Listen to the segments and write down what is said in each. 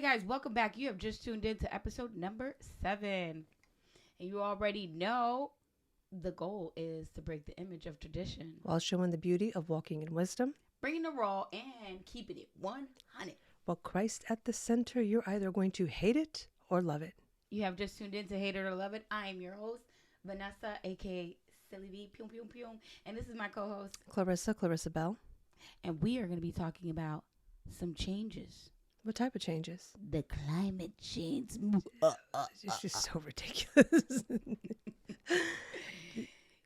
guys, welcome back. You have just tuned in to episode number 7. And you already know the goal is to break the image of tradition while showing the beauty of walking in wisdom, bringing the raw and keeping it 100. While Christ at the center, you're either going to hate it or love it. You have just tuned in to Hate It or Love It. I am your host, Vanessa, a.k.a. Silly V, Pyum Pyum Pyum. And this is my co-host, Clarissa Bell. And we are going to be talking about some changes. What type of changes? The climate change. It's just so ridiculous.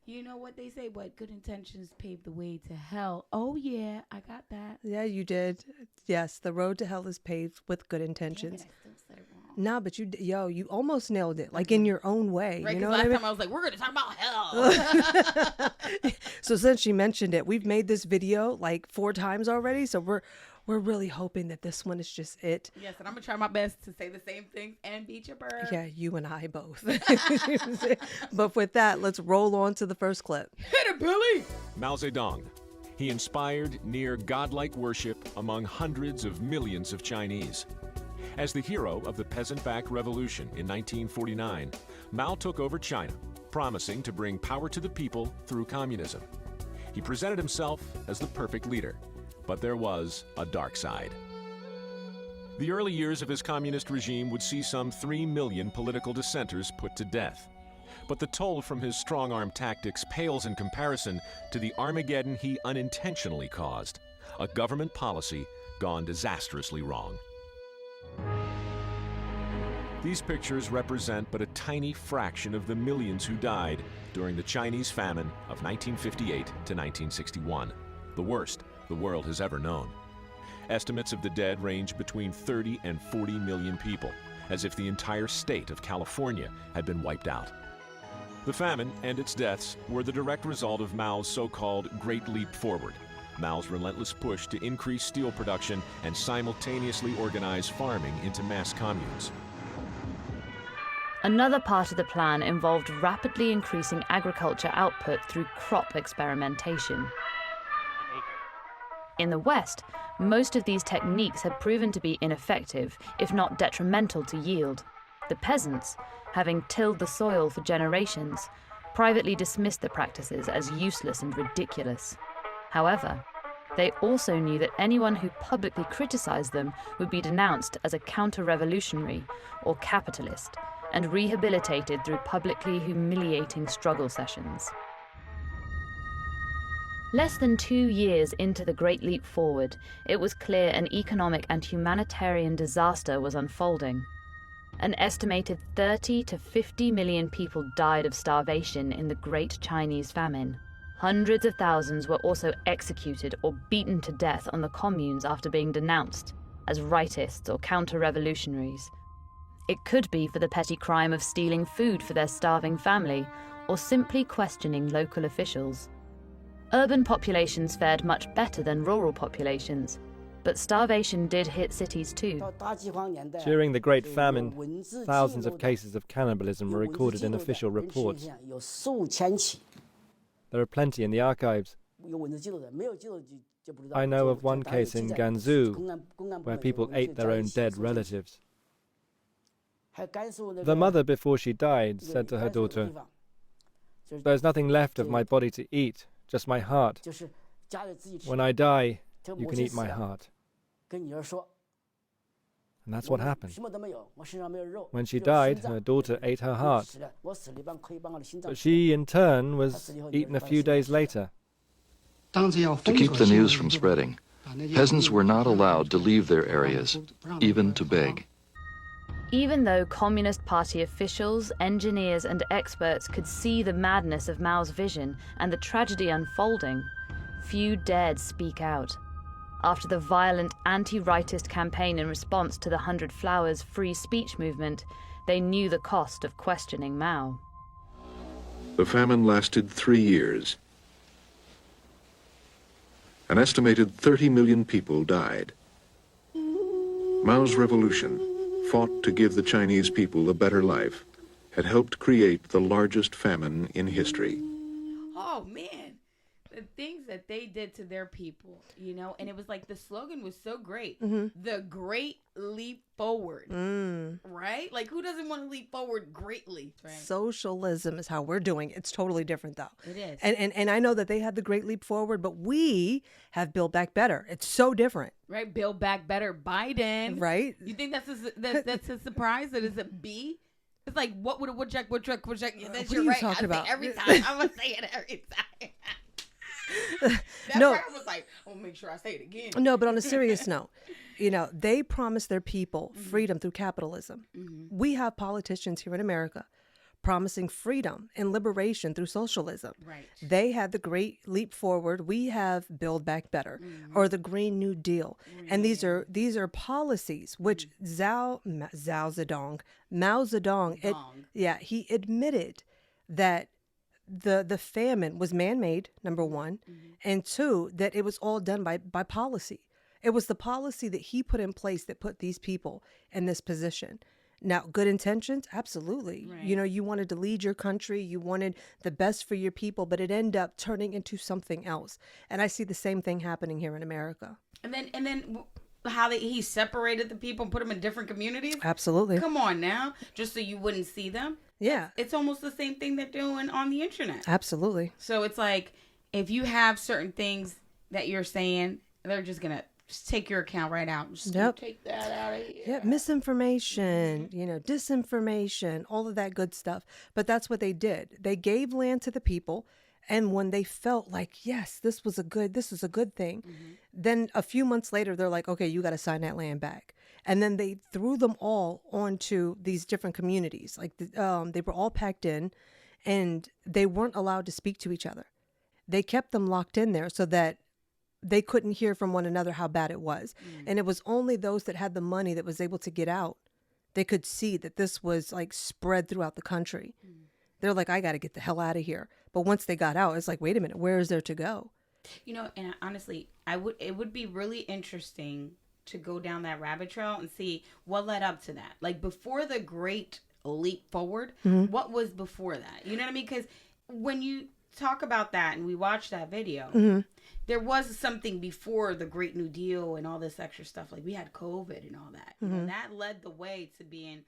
You know what they say, what good intentions pave the way to hell. Oh, yeah, I got that. Yeah, you did. Yes, the road to hell is paved with good intentions. Damn it, I still said it wrong. No, but you almost nailed it, like in your own way. Right, you know last time I was like, we're going to talk about hell. So since she mentioned it, we've made this video like 4 times already, so we're really hoping that this one is just it. Yes, and I'm going to try my best to say the same things and beat your bird. Yeah, you and I both. But with that, let's roll on to the first clip. Hit it, Billy! Mao Zedong. He inspired near godlike worship among hundreds of millions of Chinese. As the hero of the peasant-backed revolution in 1949, Mao took over China, promising to bring power to the people through communism. He presented himself as the perfect leader. But there was a dark side. The early years of his communist regime would see some 3 million political dissenters put to death. But the toll from his strong-arm tactics pales in comparison to the Armageddon he unintentionally caused, a government policy gone disastrously wrong. These pictures represent but a tiny fraction of the millions who died during the Chinese famine of 1958 to 1961, the worst the world has ever known. Estimates of the dead range between 30 and 40 million people, as if the entire state of California had been wiped out. The famine and its deaths were the direct result of Mao's so-called Great Leap Forward, Mao's relentless push to increase steel production and simultaneously organize farming into mass communes. Another part of the plan involved rapidly increasing agriculture output through crop experimentation. In the West, most of these techniques had proven to be ineffective, if not detrimental to yield. The peasants, having tilled the soil for generations, privately dismissed the practices as useless and ridiculous. However, they also knew that anyone who publicly criticized them would be denounced as a counter-revolutionary or capitalist and rehabilitated through publicly humiliating struggle sessions. Less than 2 years into the Great Leap Forward, it was clear an economic and humanitarian disaster was unfolding. An estimated 30 to 50 million people died of starvation in the Great Chinese Famine. Hundreds of thousands were also executed or beaten to death on the communes after being denounced as rightists or counter-revolutionaries. It could be for the petty crime of stealing food for their starving family or simply questioning local officials. Urban populations fared much better than rural populations, but starvation did hit cities too. During the Great Famine, thousands of cases of cannibalism were recorded in official reports. There are plenty in the archives. I know of one case in Gansu where people ate their own dead relatives. The mother, before she died, said to her daughter, "There's nothing left of my body to eat. Just my heart. When I die, you can eat my heart." And that's what happened. When she died, her daughter ate her heart. But she, in turn, was eaten a few days later. To keep the news from spreading, peasants were not allowed to leave their areas, even to beg. Even though Communist Party officials, engineers, and experts could see the madness of Mao's vision and the tragedy unfolding, few dared speak out. After the violent anti-rightist campaign in response to the 100 Flowers free speech movement, they knew the cost of questioning Mao. The famine lasted 3 years. An estimated 30 million people died. Mao's revolution, fought to give the Chinese people a better life, had helped create the largest famine in history. Oh, man. the things that they did to their people, you know, and it was like the slogan was so great. Mm-hmm. The Great Leap Forward. Mm. Right? Like, who doesn't want to leap forward greatly? Right? Socialism is how we're doing it. It's totally different, though. It is. And I know that they had the Great Leap Forward, but we have Build Back Better. It's so different. Right? Build Back Better Biden. Right? You think that's a surprise? That is a B? It's like, what would a woodchuck? Yeah, that's what you're are you right. talking I say about? every time. I'm going to say it every time. That No. part was like, I'm going to make sure I say it again. No, but on a serious note, you know, they promised their people freedom through capitalism. We have politicians here in America promising freedom and liberation through socialism. Right. They had the Great Leap Forward. We have Build Back Better or the Green New Deal. And these are policies which Mao Zedong, he admitted that the famine was man-made, number one, and two, that it was all done by policy. It was the policy that he put in place that put these people in this position. Now, good intentions, absolutely. Right. You know, you wanted to lead your country, you wanted the best for your people, but it ended up turning into something else. And I see the same thing happening here in America. And then how he separated the people and put them in different communities. Absolutely. Come on now, just so you wouldn't see them. Yeah. It's almost the same thing they're doing on the internet. Absolutely. So it's like, if you have certain things that you're saying, they're just going to just take your account right out. Just take that out of here. Yeah, misinformation, you know, disinformation, all of that good stuff. But that's what they did. They gave land to the people. And when they felt like, yes, this is a good thing, then a few months later, they're like, okay, you got to sign that land back. And then they threw them all onto these different communities. Like they were all packed in and they weren't allowed to speak to each other. They kept them locked in there so that they couldn't hear from one another how bad it was. And it was only those that had the money that was able to get out. They could see that this was like spread throughout the country. They're like, I got to get the hell out of here. But once they got out, it's like, wait a minute, where is there to go? You know, and honestly, it would be really interesting to go down that rabbit trail and see what led up to that. Like before the Great Leap Forward, what was before that? You know what I mean? Because when you talk about that and we watch that video, there was something before the Great New Deal and all this extra stuff. Like we had COVID and all that. And that led the way to being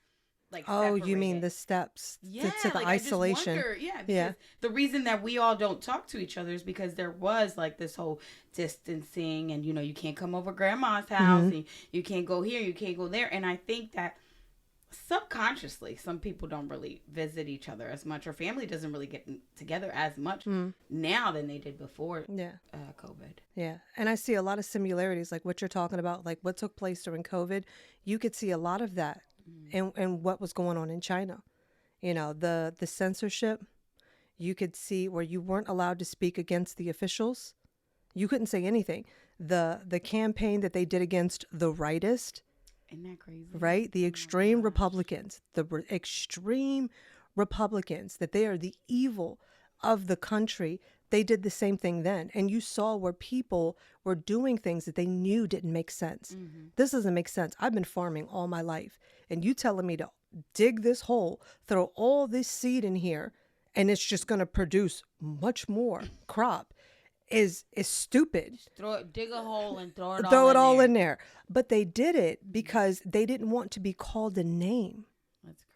like separated. You mean the steps to the like, isolation? I just wonder, because the reason that we all don't talk to each other is because there was like this whole distancing and, you know, you can't come over grandma's house and you can't go here, you can't go there. And I think that subconsciously, some people don't really visit each other as much, or family doesn't really get together as much now than they did before COVID. Yeah. And I see a lot of similarities, like what you're talking about, like what took place during COVID. You could see a lot of that and what was going on in China. You know, the censorship, you could see where you weren't allowed to speak against the officials. You couldn't say anything. The campaign that they did against the rightist. Isn't that crazy? Right? The extreme Republicans, extreme Republicans, that they are the evil of the country. They did the same thing then. And you saw where people were doing things that they knew didn't make sense. This doesn't make sense. I've been farming all my life. And you telling me to dig this hole, throw all this seed in here, and it's just going to produce much more crop is stupid. Dig a hole and throw it all in there. But they did it because they didn't want to be called a name.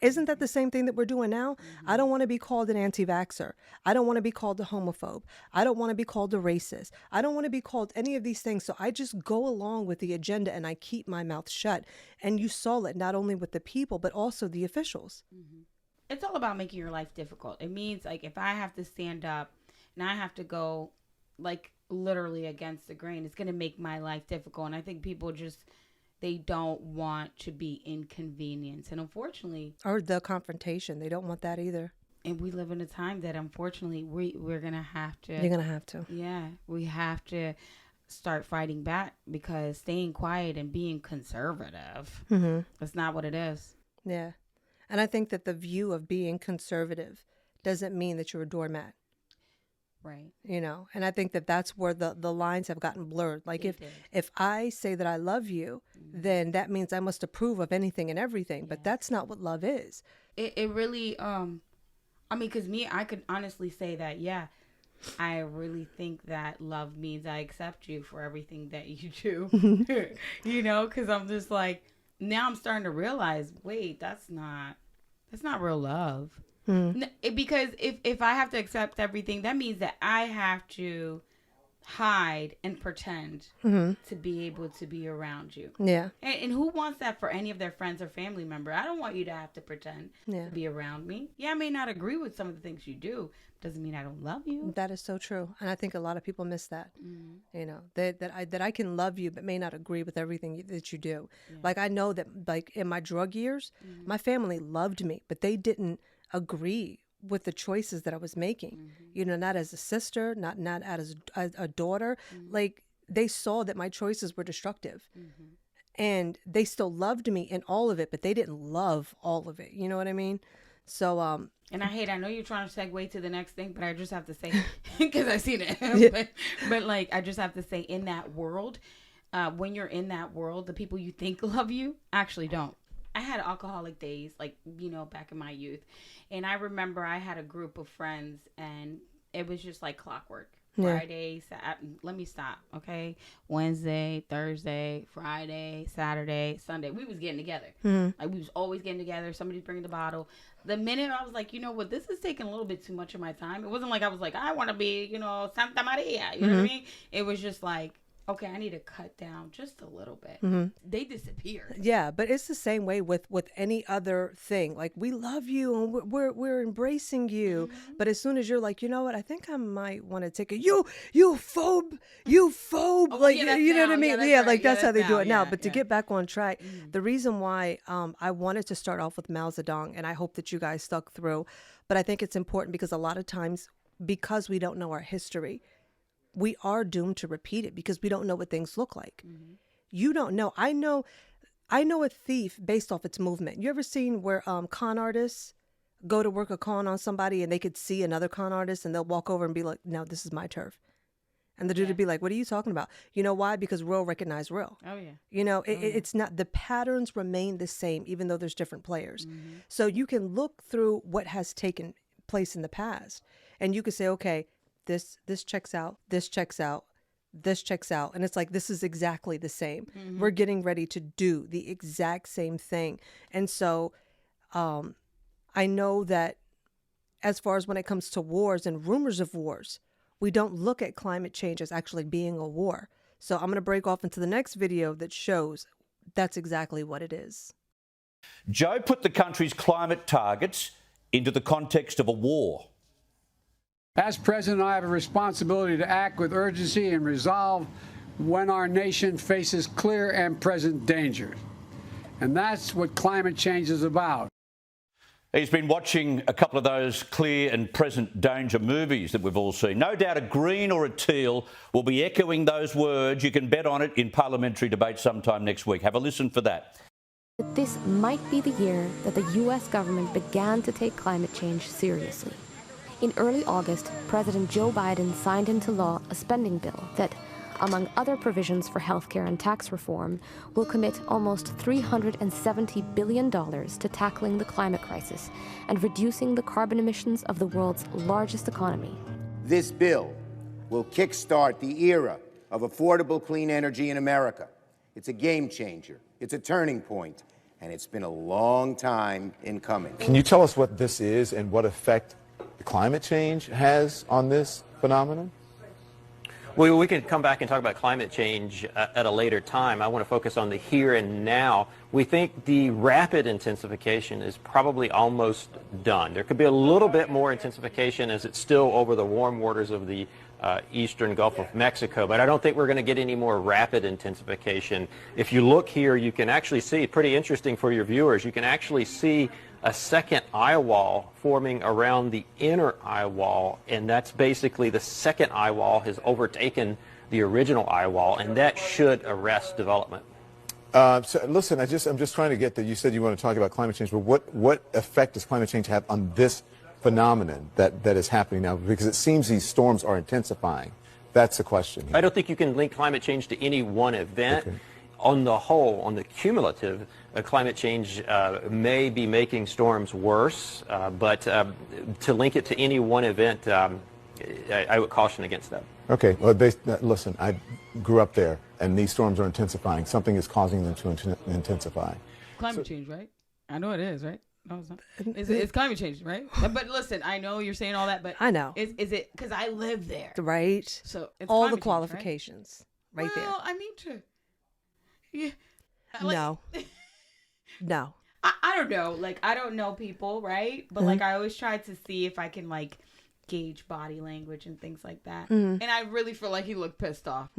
Isn't that the same thing that we're doing now? I don't want to be called an anti-vaxxer. I don't want to be called a homophobe. I don't want to be called a racist. I don't want to be called any of these things. So I just go along with the agenda and I keep my mouth shut. And you saw it not only with the people, but also the officials. It's all about making your life difficult. It means like if I have to stand up and I have to go like literally against the grain, it's going to make my life difficult. And I think people just, they don't want to be inconvenienced. And unfortunately, or the confrontation, they don't want that either. And we live in a time that unfortunately we're going to have to. You're going to have to. Yeah. We have to start fighting back because staying quiet and being conservative, that's not what it is. Yeah. And I think that the view of being conservative doesn't mean that you're a doormat. Right. You know, and I think that that's where the lines have gotten blurred. Like if I say that I love you, then that means I must approve of anything and everything. But that's not what love is. It really, I mean, because I could honestly say that, I really think that love means I accept you for everything that you do. You know, because I'm just like, now I'm starting to realize, wait, that's not real love. Because if I have to accept everything, that means that I have to hide and pretend to be able to be around you. Yeah. And who wants that for any of their friends or family member? I don't want you to have to pretend to be around me. Yeah, I may not agree with some of the things you do. Doesn't mean I don't love you. That is so true. And I think a lot of people miss that. You know, that I can love you but may not agree with everything that you do. Yeah. Like I know that like in my drug years, my family loved me, but they didn't agree with the choices that I was making. You know, not as a sister, not as a daughter. Like they saw that my choices were destructive. And they still loved me in all of it, but they didn't love all of it. You know what I mean? So and I know you're trying to segue to the next thing, but I just have to say, because I've seen it, but like, I just have to say, in that world, when you're in that world, the people you think love you actually don't. I had alcoholic days, like, you know, back in my youth. And I remember I had a group of friends, and it was just like clockwork. Friday, let me stop, okay? Wednesday, Thursday, Friday, Saturday, Sunday. We was getting together. Like, we was always getting together. Somebody's bringing the bottle. The minute I was like, you know what, this is taking a little bit too much of my time. It wasn't like I was like, I want to be, you know, Santa Maria. You know what I mean? It was just like, okay, I need to cut down just a little bit. They disappear. Yeah, but it's the same way with any other thing. Like, we love you and we're embracing you. But as soon as you're like, you know what, I think I might want to take a you phobe. Oh, like, yeah, you know what I mean? that's Yeah, right. like that's how they do it now. Yeah, But to get back on track, the reason why I wanted to start off with Mao Zedong, and I hope that you guys stuck through, but I think it's important because a lot of times, because we don't know our history, we are doomed to repeat it because we don't know what things look like. You don't know. I know a thief based off its movement. You ever seen where con artists go to work a con on somebody and they could see another con artist and they'll walk over and be like, no, this is my turf. And the dude would be like, what are you talking about? You know why? Because real recognize real. Oh, yeah. You know, it's not, the patterns remain the same, even though there's different players. So you can look through what has taken place in the past and you could say, okay, this checks out, this checks out, this checks out. And it's like, this is exactly the same. We're getting ready to do the exact same thing. And so I know that as far as when it comes to wars and rumors of wars, we don't look at climate change as actually being a war. So I'm going to break off into the next video that shows that's exactly what it is. Joe put the country's climate targets into the context of a war. As president, I have a responsibility to act with urgency and resolve when our nation faces clear and present dangers. And that's what climate change is about. He's been watching a couple of those clear and present danger movies that we've all seen. No doubt a Green or a Teal will be echoing those words. You can bet on it in parliamentary debate sometime next week. Have a listen for that. This might be the year that the U.S. government began to take climate change seriously. In early August, President Joe Biden signed into law a spending bill that, among other provisions for healthcare and tax reform, will commit almost $370 billion to tackling the climate crisis and reducing the carbon emissions of the world's largest economy. This bill will kickstart the era of affordable clean energy in America. It's a game changer. It's a turning point, and it's been a long time in coming. Can you tell us what this is and what effect climate change has on this phenomenon? Well, we can come back and talk about climate change at a later time. I want to focus on the here and now. We think the rapid intensification is probably almost done. There could be a little bit more intensification as it's still over the warm waters of the eastern Gulf of Mexico, but I don't think we're going to get any more rapid intensification. If you look here, you can actually see, pretty interesting for your viewers, you can actually see a second eye wall forming around the inner eye wall, and that's basically the second eye wall has overtaken the original eye wall, and that should arrest development. So listen, I'm just trying to get that. You said you want to talk about climate change, but what effect does climate change have on this phenomenon that is happening now? Because it seems these storms are intensifying. That's the question here. I don't think you can link climate change to any one event. Okay. On the whole, on the cumulative, climate change may be making storms worse, but to link it to any one event, I would caution against that. Okay, well, listen, I grew up there, and these storms are intensifying. Something is causing them to intensify. Climate change, right? I know it is, right? No, it's not. It's climate change, right? But listen, I know you're saying all that, but I know. Is it because I live there? Right. So it's all the climate change, qualifications right there. Well, I mean to. Yeah. No. No. I don't know. Like, I don't know people, right? But like, I always try to see if I can like gauge body language and things like that. And I really feel like he looked pissed off.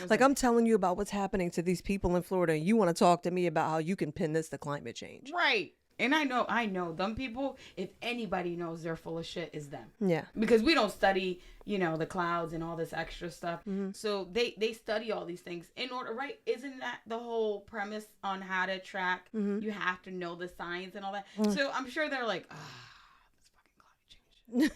Like, I'm telling you about what's happening to these people in Florida, and you want to talk to me about how you can pin this to climate change. Right. And I know them people, if anybody knows they're full of shit, is them. Yeah. Because we don't study, the clouds and all this extra stuff. So they study all these things in order, right? Isn't that the whole premise on how to track? You have to know the science and all that. So I'm sure they're like, this fucking climate change.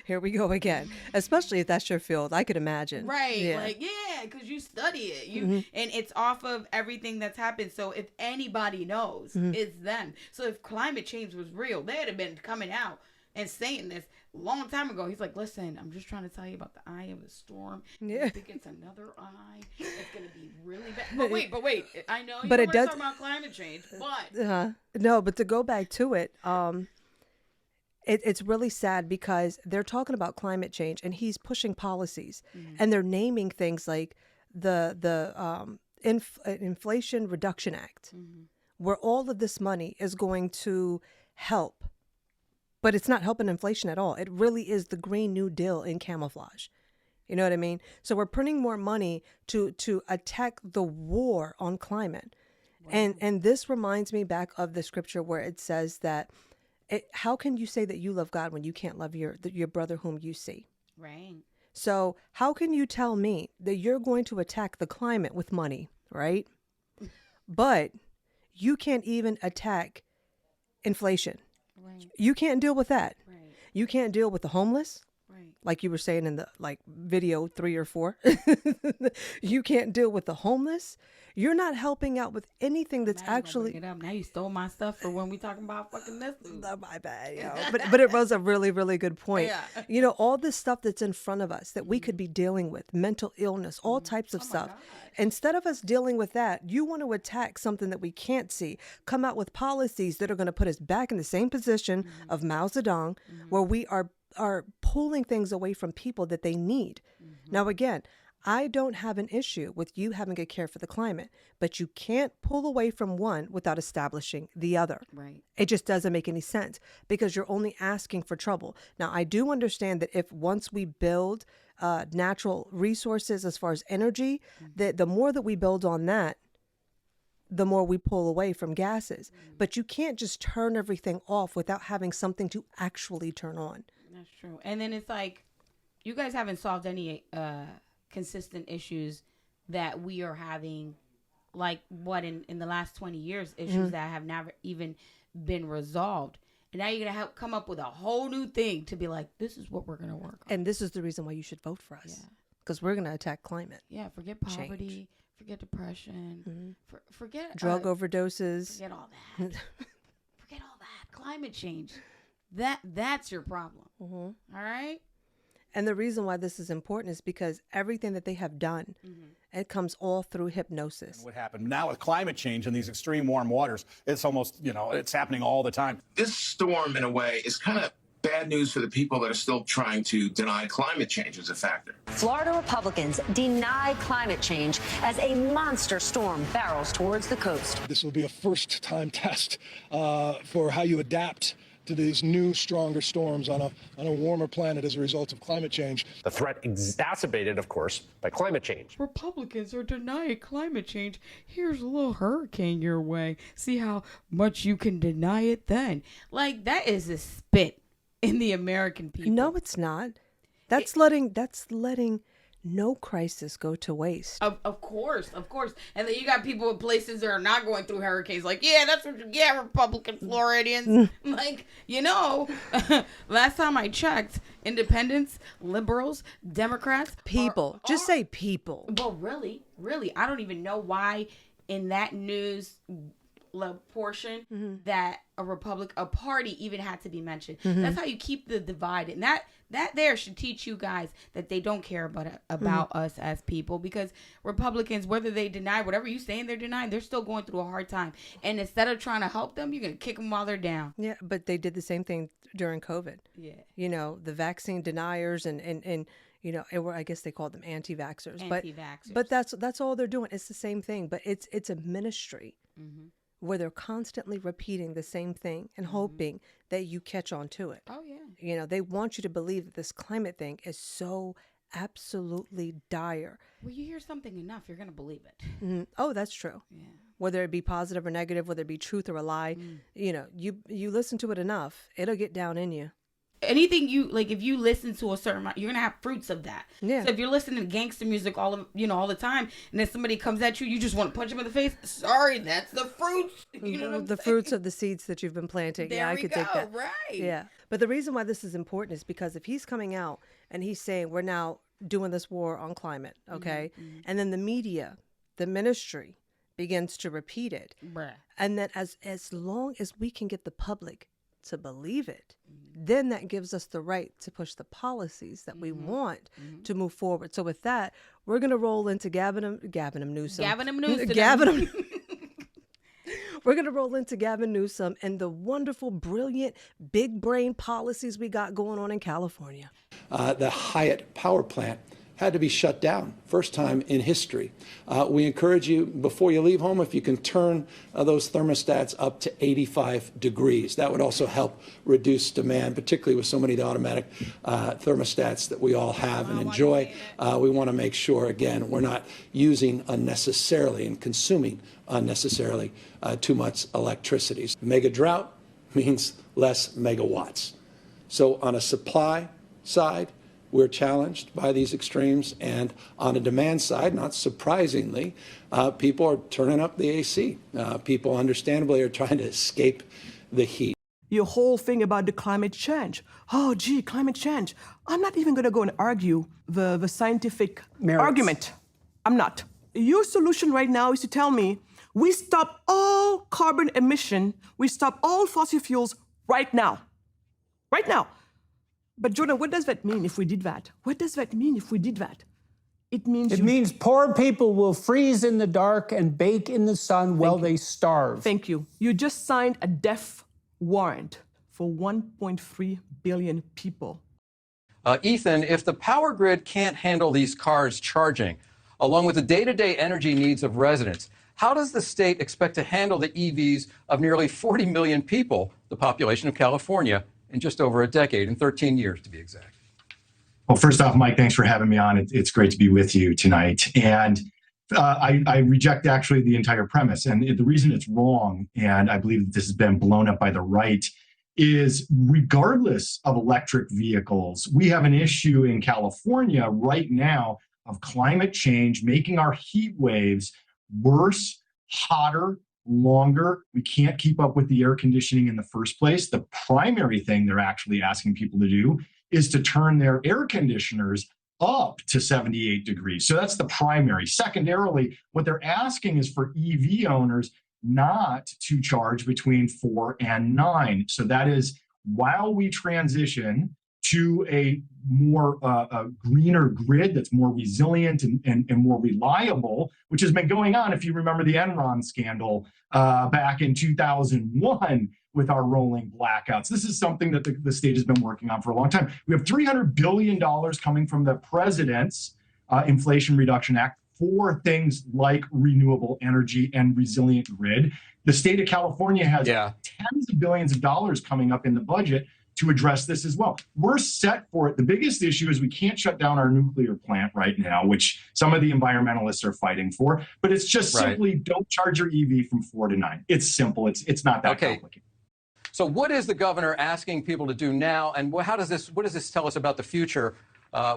Here we go again. Especially if that's your field, I could imagine. Right. Yeah. Like, because you study it. And it's off of everything that's happened. So if anybody knows, it's them. So if climate change was real, they'd have been coming out and saying this a long time ago. He's like, listen, I'm just trying to tell you about the eye of the storm. Yeah. I think it's another eye. It's going to be really bad. But wait. I know But you it were does talking about climate change, but. No, but to go back to it, it's really sad because they're talking about climate change and he's pushing policies and they're naming things like the Inflation Reduction Act, where all of this money is going to help, but it's not helping inflation at all. It really is the Green New Deal in camouflage. You know what I mean? So we're printing more money to attack the war on climate. Wow. And this reminds me back of the scripture where it says that how can you say that you love God when you can't love your brother whom you see? Right. So how can you tell me that you're going to attack the climate with money, right? But you can't even attack inflation. Right. You can't deal with that. Right. You can't deal with the homeless. Right. Like you were saying in the video 3 or 4. You can't deal with the homeless. You're not helping out with anything that's actually. Now you stole my stuff for when we talking about fucking this. Oh, my bad, but it was a really, really good point. Yeah. All this stuff that's in front of us that we could be dealing with, mental illness, all types of stuff. Instead of us dealing with that, you want to attack something that we can't see, come out with policies that are going to put us back in the same position of Mao Zedong, where we are pulling things away from people that they need. Now, again, I don't have an issue with you having a care for the climate, but you can't pull away from one without establishing the other. Right. It just doesn't make any sense because you're only asking for trouble. Now, I do understand that if once we build natural resources as far as energy, that the more that we build on that, the more we pull away from gases. But you can't just turn everything off without having something to actually turn on. That's true. And then it's like, you guys haven't solved any consistent issues that we are having, like what in the last 20 years, issues that have never even been resolved. And now you're going to come up with a whole new thing to be like, this is what we're going to work on. And this is the reason why you should vote for us. Because we're going to attack climate. Yeah, forget poverty, forget depression, forget drug overdoses. Forget all that. Forget all that. Climate change. That's your problem. All right? And the reason why this is important is because everything that they have done, it comes all through hypnosis. What happened now with climate change and these extreme warm waters, it's almost, it's happening all the time. This storm, in a way, is kind of bad news for the people that are still trying to deny climate change as a factor. Florida Republicans deny climate change as a monster storm barrels towards the coast. This will be a first-time test for how you adapt to these new, stronger storms on a warmer planet as a result of climate change. The threat exacerbated, of course, by climate change. Republicans are denying climate change. Here's a little hurricane your way. See how much you can deny it then. Like, that is a spit in the American people. No, it's not. That's letting no crisis go to waste. Of course. And then you got people in places that are not going through hurricanes. Like, yeah, that's what you get, Republican Floridians. Like, last time I checked, independents, liberals, Democrats. People. Just say people. Well, really, I don't even know why in that news portion that a party even had to be mentioned. Mhm. That's how you keep the divide, and that there should teach you guys that they don't care about us as people, because Republicans, whether they deny whatever you saying they're denying, they're still going through a hard time, and instead of trying to help them, you're gonna kick them while they're down. Yeah, but they did the same thing during COVID. Yeah. You know, the vaccine deniers and you know, I guess they called them anti-vaxxers. Anti-vaxxers. But that's all they're doing. It's the same thing, but it's a ministry where they're constantly repeating the same thing and hoping that you catch on to it. Oh, yeah. You know, they want you to believe that this climate thing is so absolutely dire. Well, you hear something enough, you're gonna believe it. Oh, that's true. Yeah. Whether it be positive or negative, whether it be truth or a lie, you know, you listen to it enough, it'll get down in you. Anything you like, if you listen to a certain amount, you're gonna have fruits of that. Yeah. So if you're listening to gangster music all the time, and then somebody comes at you, you just want to punch them in the face. Sorry, that's the fruits. You know what I'm The fruits of the seeds that you've been planting. There yeah, I we could go, take that. right. Yeah. But the reason why this is important is because if he's coming out and he's saying we're now doing this war on climate, okay? And then the media, the ministry begins to repeat it. Bruh. And then as long as we can get the public to believe it, then that gives us the right to push the policies that we want to move forward. So with that, we're going to roll into Gavin Newsom. We're going to roll into Gavin Newsom and the wonderful, brilliant, big brain policies we got going on in California. The Hyatt power plant had to be shut down, first time in history. We encourage you, before you leave home, if you can turn those thermostats up to 85 degrees. That would also help reduce demand, particularly with so many of the automatic thermostats that we all have and enjoy. We want to make sure, again, we're not using unnecessarily and consuming unnecessarily too much electricity. Mega drought means less megawatts. So on a supply side, we're challenged by these extremes, and on a demand side, not surprisingly, people are turning up the AC. People understandably are trying to escape the heat. Your whole thing about the climate change. Oh, gee, climate change. I'm not even going to go and argue the scientific argument. I'm not. Your solution right now is to tell me we stop all carbon emission, we stop all fossil fuels right now. Right now. But Jordan, what does that mean if we did that? What does that mean if we did that? It means poor people will freeze in the dark and bake in the sun while they starve. Thank you. You just signed a death warrant for 1.3 billion people. Ethan, if the power grid can't handle these cars charging, along with the day-to-day energy needs of residents, how does the state expect to handle the EVs of nearly 40 million people, the population of California, in just over a decade, in 13 years to be exact? Well, first off, Mike, thanks for having me on. It's great to be with you tonight. And I reject actually the entire premise. And the reason it's wrong, and I believe that this has been blown up by the right, is regardless of electric vehicles, we have an issue in California right now of climate change making our heat waves worse, hotter, longer. We can't keep up with the air conditioning in the first place. The primary thing they're actually asking people to do is to turn their air conditioners up to 78 degrees. So that's the primary. Secondarily, what they're asking is for EV owners not to charge between 4 and 9. So that is while we transition to a more greener grid that's more resilient and more reliable, which has been going on, if you remember the Enron scandal back in 2001 with our rolling blackouts. This is something that the state has been working on for a long time. We have $300 billion coming from the president's Inflation Reduction Act for things like renewable energy and resilient grid. The state of California has tens of billions of dollars coming up in the budget to address this as well. We're set for it. The biggest issue is we can't shut down our nuclear plant right now, which some of the environmentalists are fighting for, but it's just simply don't charge your EV from 4 to 9. It's simple. It's not that complicated. So what is the governor asking people to do now, and what does this tell us about the future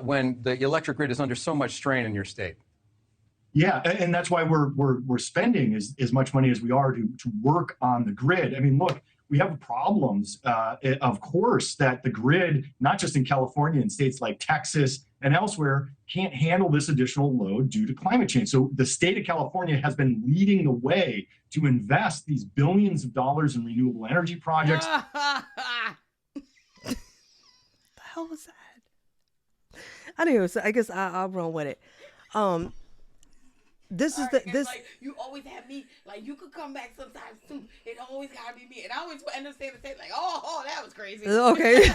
when the electric grid is under so much strain in your state? Yeah, and that's why we're spending as much money as we are to work on the grid. I mean, look, we have problems, of course, that the grid, not just in California, in states like Texas and elsewhere can't handle this additional load due to climate change. So the state of California has been leading the way to invest these billions of dollars in renewable energy projects. The hell was that? Anyway, so I guess I'll run with it. This is this. Like, you always have me. Like, you could come back sometimes too. It always gotta be me, and I always end up saying the same. Like, oh, that was crazy. Okay.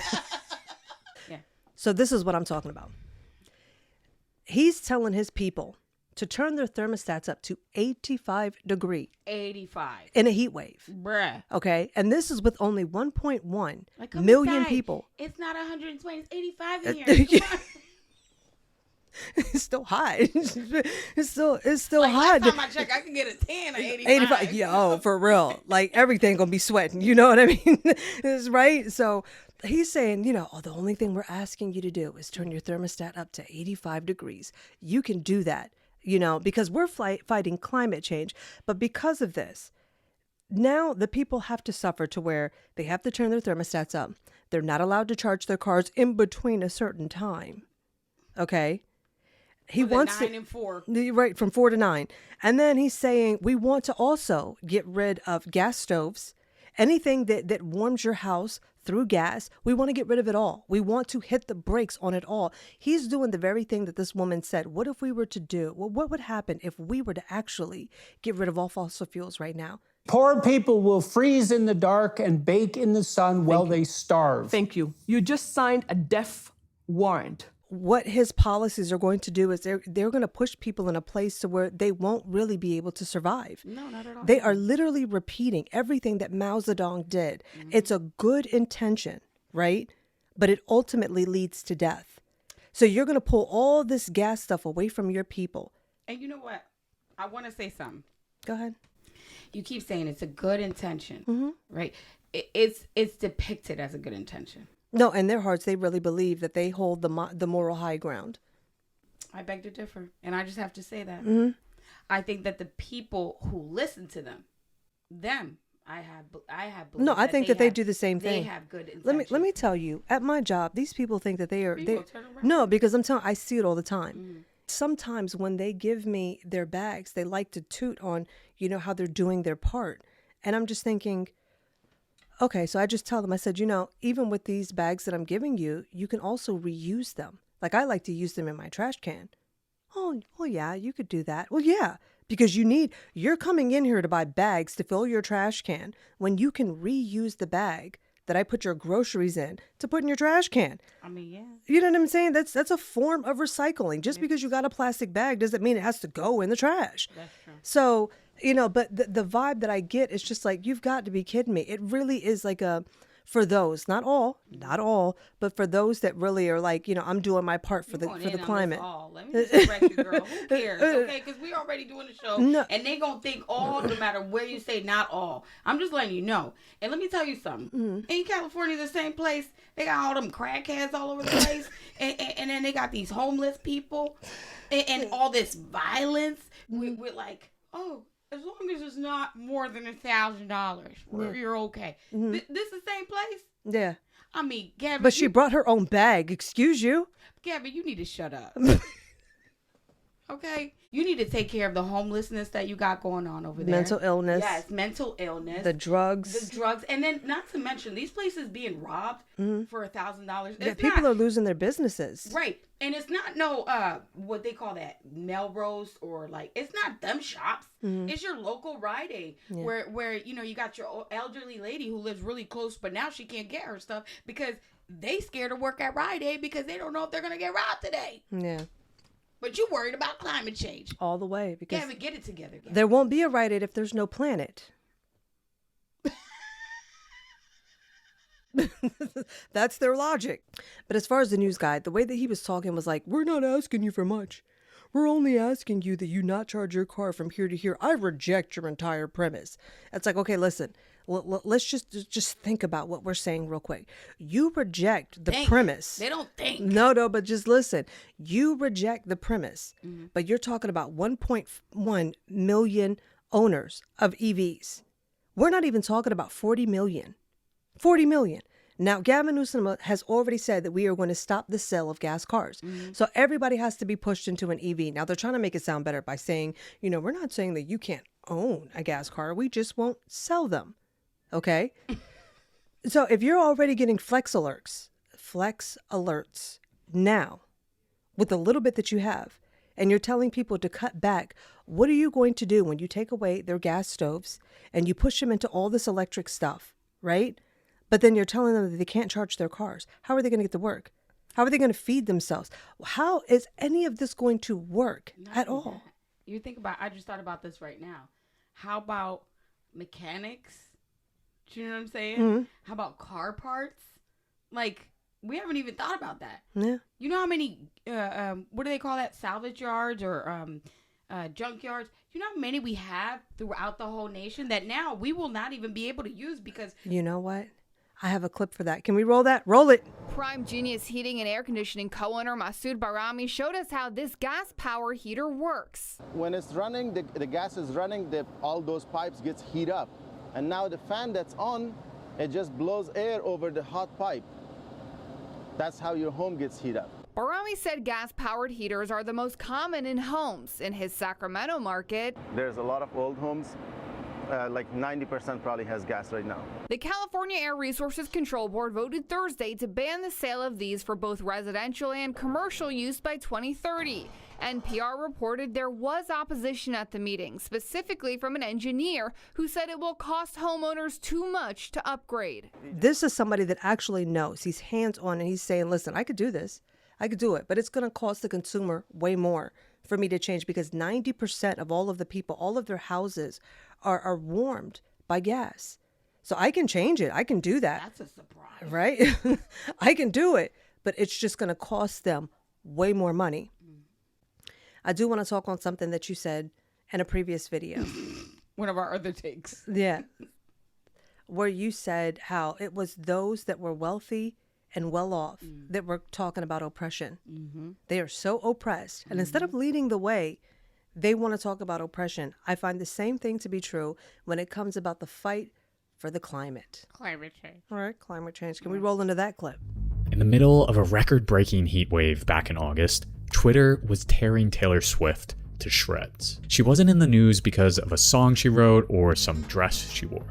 Yeah. So this is what I'm talking about. He's telling his people to turn their thermostats up to 85 degrees. 85. In a heat wave. Bruh. Okay. And this is with only 1.1 Like, million inside. people. It's not 120. It's 85 in here. Come on. It's still hot. It's still Like, hot. last time I checked, I could get a 10 or 85. 85. Yo, for real. Like, everything gonna be sweating. You know what I mean? It's right. So he's saying, the only thing we're asking you to do is turn your thermostat up to 85 degrees. You can do that, because we're fighting climate change. But because of this, now the people have to suffer to where they have to turn their thermostats up. They're not allowed to charge their cars in between a certain time. Okay? He wants 9 and 4. Right, from 4 to 9. And then he's saying we want to also get rid of gas stoves, anything that warms your house through gas. We want to get rid of it all. We want to hit the brakes on it all. He's doing the very thing that this woman said. What if we were to do? Well, what would happen if we were to actually get rid of all fossil fuels right now? Poor people will freeze in the dark and bake in the sun while they starve. Thank you. You just signed a death warrant. What his policies are going to do is they're going to push people in a place to where they won't really be able to survive. No, not at all. They are literally repeating everything that Mao Zedong did. Mm-hmm. It's a good intention, right? But it ultimately leads to death. So you're going to pull all this gas stuff away from your people. And you know what? I want to say something. Go ahead. You keep saying it's a good intention, mm-hmm. right? It's depicted as a good intention. No, in their hearts, they really believe that they hold the moral high ground. I beg to differ. And I just have to say that. Mm-hmm. I think that the people who listen to them, I have. No, I think that they do the same thing. They have good intentions. Let me tell you, at my job, these people think that no, because I see it all the time. Mm-hmm. Sometimes when they give me their bags, they like to toot on, how they're doing their part. And I'm just thinking, okay, so I just tell them, I said, even with these bags that I'm giving you, you can also reuse them. Like, I like to use them in my trash can. Oh, yeah, you could do that. Well, yeah, because you're coming in here to buy bags to fill your trash can when you can reuse the bag that I put your groceries in to put in your trash can. I mean, yeah. You know what I'm saying? That's a form of recycling. Just because you got a plastic bag doesn't mean it has to go in the trash. That's true. So, but the vibe that I get is just like, you've got to be kidding me. It really is like for those, not all, but for those that really are like, I'm doing my part for the climate. Let me just correct you, girl. Who cares? Okay, because we already doing the show, and they gonna think all, no matter where you say not all. I'm just letting you know. And let me tell you something. Mm-hmm. In California, the same place, they got all them crackheads all over the place, and then they got these homeless people, and all this violence. We're like, oh, as long as it's not more than $1,000, you're okay. Mm-hmm. This is the same place? Yeah. I mean, Gabby. But she brought her own bag. Excuse you? Gabby, you need to shut up. Okay? You need to take care of the homelessness that you got going on over there. Mental illness. Yes, mental illness. The drugs. And then, not to mention, these places being robbed for $1,000. Yeah, people are losing their businesses. Right. And it's not what they call that, Melrose, or like, it's not them shops. Mm-hmm. It's your local Rite Aid where, you got your elderly lady who lives really close, but now she can't get her stuff because they scared to work at Rite Aid because they don't know if they're going to get robbed today. Yeah. But you worried about climate change. All the way. Because Gavin, get it together. Gavin. There won't be a Rite Aid if there's no planet. That's their logic. But as far as the news guy, the way that he was talking was like, we're not asking you for much. We're only asking you that you not charge your car from here to here. I reject your entire premise. It's like, okay, listen, let's just think about what we're saying real quick. You reject the premise. They don't think. No, but just listen. You reject the premise, but you're talking about 1.1 million owners of EVs. We're not even talking about 40 million. 40 million. Now, Gavin Newsom has already said that we are going to stop the sale of gas cars. So everybody has to be pushed into an EV. Now, they're trying to make it sound better by saying, we're not saying that you can't own a gas car. We just won't sell them. Okay? So if you're already getting flex alerts now with the little bit that you have, and you're telling people to cut back, what are you going to do when you take away their gas stoves and you push them into all this electric stuff, right? But then you're telling them that they can't charge their cars. How are they going to get to work? How are they going to feed themselves? How is any of this going to work at all? You think about, I just thought about this right now. How about mechanics? Do you know what I'm saying? How about car parts? Like, we haven't even thought about that. Yeah. You know how many, what do they call that? Salvage yards or junk yards? You know how many we have throughout the whole nation that now we will not even be able to use because... You know what? I have a clip for that. Can we roll that? Roll it. Prime Genius Heating and Air Conditioning co-owner Masood Barami showed us how this gas power heater works. When it's running, the gas is running, all those pipes gets heat up. And now the fan that's on, it just blows air over the hot pipe. That's how your home gets heat up. Barami said gas-powered heaters are the most common in homes. In his Sacramento market, there's a lot of old homes. Like 90% probably has gas right now. The California Air Resources Control Board voted Thursday to ban the sale of these for both residential and commercial use by 2030. NPR reported there was opposition at the meeting, specifically from an engineer who said it will cost homeowners too much to upgrade. This is somebody that actually knows. He's hands-on and he's saying, listen, I could do this. I could do it, but it's going to cost the consumer way more for me to change because 90% of all of the people, all of their houses are warmed by gas. So I can change it. I can do that. That's a surprise. Right? I can do it, but it's just going to cost them way more money. I do want to talk on something that you said in a previous video. One of our other takes. Yeah. Where you said how it was those that were wealthy and well off that were talking about oppression. They are so oppressed. And instead of leading the way, they want to talk about oppression. I find the same thing to be true when it comes about the fight for the climate. Climate change. All right, climate change. Can we roll into that clip? In the middle of a record-breaking heat wave back in August, Twitter was tearing Taylor Swift to shreds. She wasn't in the news because of a song she wrote or some dress she wore.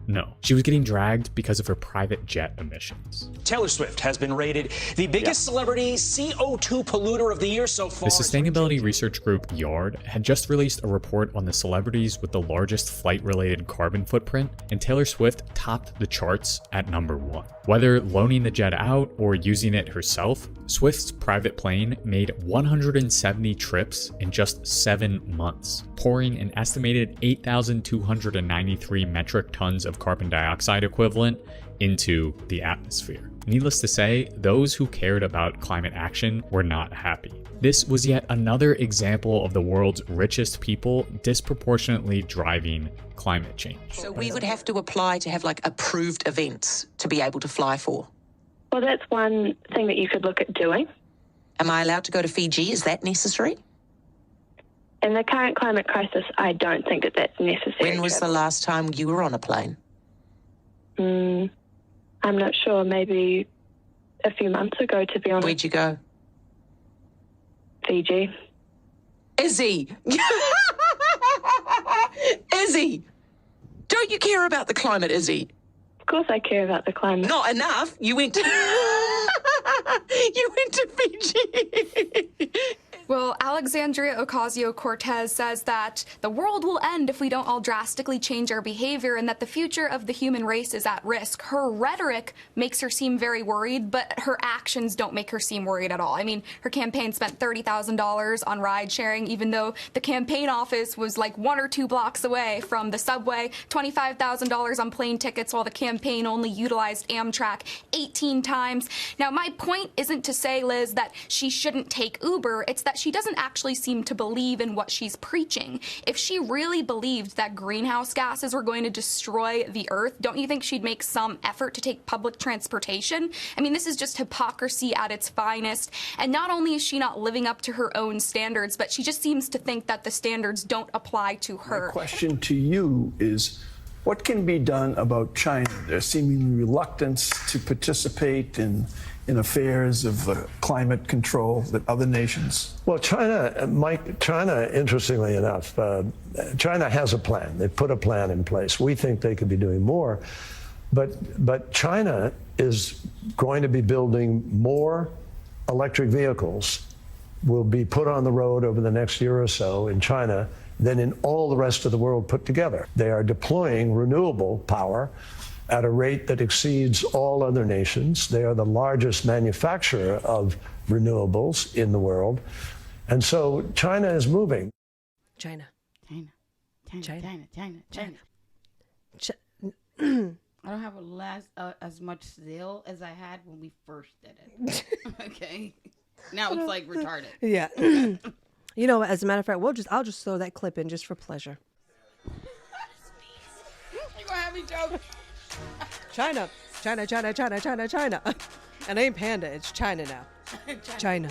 No, she was getting dragged because of her private jet emissions. Taylor Swift has been rated the biggest celebrity CO2 polluter of the year so far. The sustainability research group Yard had just released a report on the celebrities with the largest flight-related carbon footprint, and Taylor Swift topped the charts at number 1. Whether loaning the jet out or using it herself, Swift's private plane made 170 trips in just 7 months, pouring an estimated 8,293 metric tons of carbon dioxide equivalent into the atmosphere. Needless to say, those who cared about climate action were not happy. This was yet another example of the world's richest people disproportionately driving climate change. So we would have to apply to have like approved events to be able to fly for? Well, that's one thing that you could look at doing. Am I allowed to go to Fiji? Is that necessary? In the current climate crisis, I don't think that that's necessary. When was the last time you were on a plane? I'm not sure. Maybe a few months ago, to be honest. Where'd you go? Fiji. Izzy! Izzy! Don't you care about the climate, Izzy? Of course I care about the climate. Not enough. You went to... you went to Fiji. Well, Alexandria Ocasio-Cortez says that the world will end if we don't all drastically change our behavior and that the future of the human race is at risk. Her rhetoric makes her seem very worried, but her actions don't make her seem worried at all. I mean, her campaign spent $30,000 on ride sharing, even though the campaign office was like 1 or 2 blocks away from the subway, $25,000 on plane tickets while the campaign only utilized Amtrak 18 times. Now, my point isn't to say, Liz, that she shouldn't take Uber. It's that she doesn't actually seem to believe in what she's preaching. If she really believed that greenhouse gases were going to destroy the earth, don't you think she'd make some effort to take public transportation? I mean, this is just hypocrisy at its finest. And not only is she not living up to her own standards, but she just seems to think that the standards don't apply to her. My question to you is, What can be done about China, their seeming reluctance to participate in affairs of climate control that other nations? Well, China, interestingly enough, China has a plan. They put a plan in place. We think they could be doing more. But China is going to be building more electric vehicles, will be put on the road over the next year or so in China than in all the rest of the world put together. They are deploying renewable power at a rate that exceeds all other nations. They are the largest manufacturer of renewables in the world. And so China is moving. China. I don't have as much zeal as I had when we first did it. Okay. Now it's like retarded. Yeah. You know, as a matter of fact, I'll just throw that clip in just for pleasure. You gonna have me joke? China. And it ain't Panda, it's China now. China.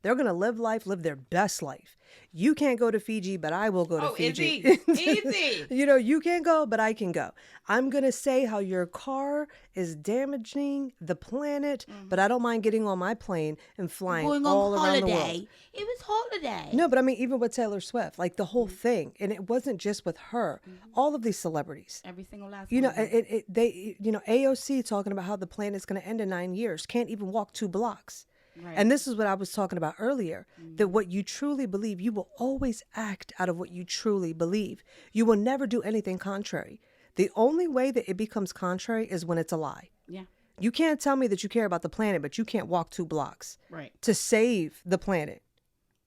They're going to live their best life. You can't go to Fiji, but I will go to Fiji. Easy. You know, you can't go, but I can go. I'm going to say how your car is damaging the planet, but I don't mind getting on my plane and flying all around the world. It was holiday. No, but I mean, even with Taylor Swift, like the whole thing, and it wasn't just with her. All of these celebrities, every single last you know, one. they, you know, AOC talking about how the planet's going to end in 9 years, can't even walk 2 blocks. Right. And this is what I was talking about earlier, that what you truly believe, you will always act out of what you truly believe. You will never do anything contrary. The only way that it becomes contrary is when it's a lie. Yeah. You can't tell me that you care about the planet, but you can't walk 2 blocks to save the planet.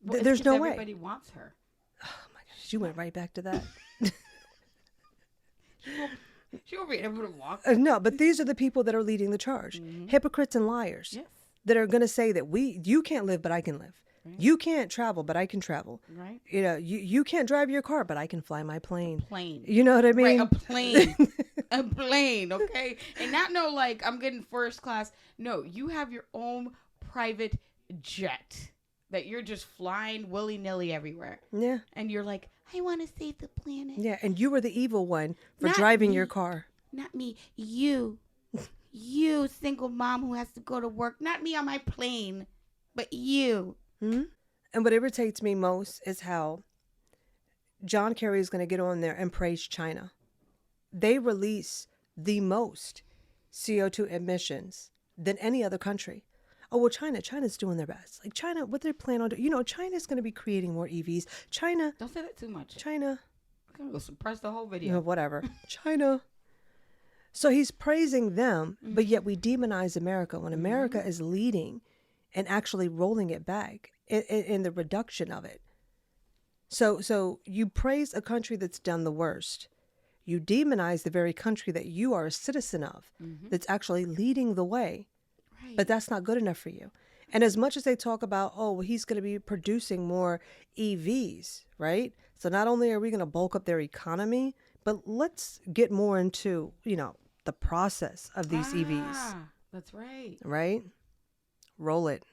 Well, There's no way. Everybody wants her. Oh my gosh, you went right back to that. She won't be able to walk. No, but these are the people that are leading the charge. Hypocrites and liars. Yes. That are going to say that you can't live, but I can live. Right. You can't travel, but I can travel. Right. You know, you can't drive your car, but I can fly my plane. Plane. You know what I mean? Right, a plane. A plane, okay? And not no like I'm getting first class. No, you have your own private jet that you're just flying willy-nilly everywhere. Yeah. And you're like, I want to save the planet. Yeah, and you were the evil one for Not driving me. your car. Not me. You. You, single mom who has to go to work. Not me on my plane, but you. Mm-hmm. And what irritates me most is how John Kerry is going to get on there and praise China. They release the most CO2 emissions than any other country. Oh, well, China's doing their best. Like China, what they're planning on doing. You know, China's going to be creating more EVs. China. Don't say that too much. China. I'm going to suppress the whole video. No, whatever. China. So he's praising them, but yet we demonize America when America is leading and actually rolling it back in the reduction of it. So you praise a country that's done the worst. You demonize the very country that you are a citizen of, that's actually leading the way. Right. But that's not good enough for you. And as much as they talk about, oh, well, he's going to be producing more EVs, right? So not only are we going to bulk up their economy, but let's get more into, you know, the process of these EVs. That's right. Right? Roll it.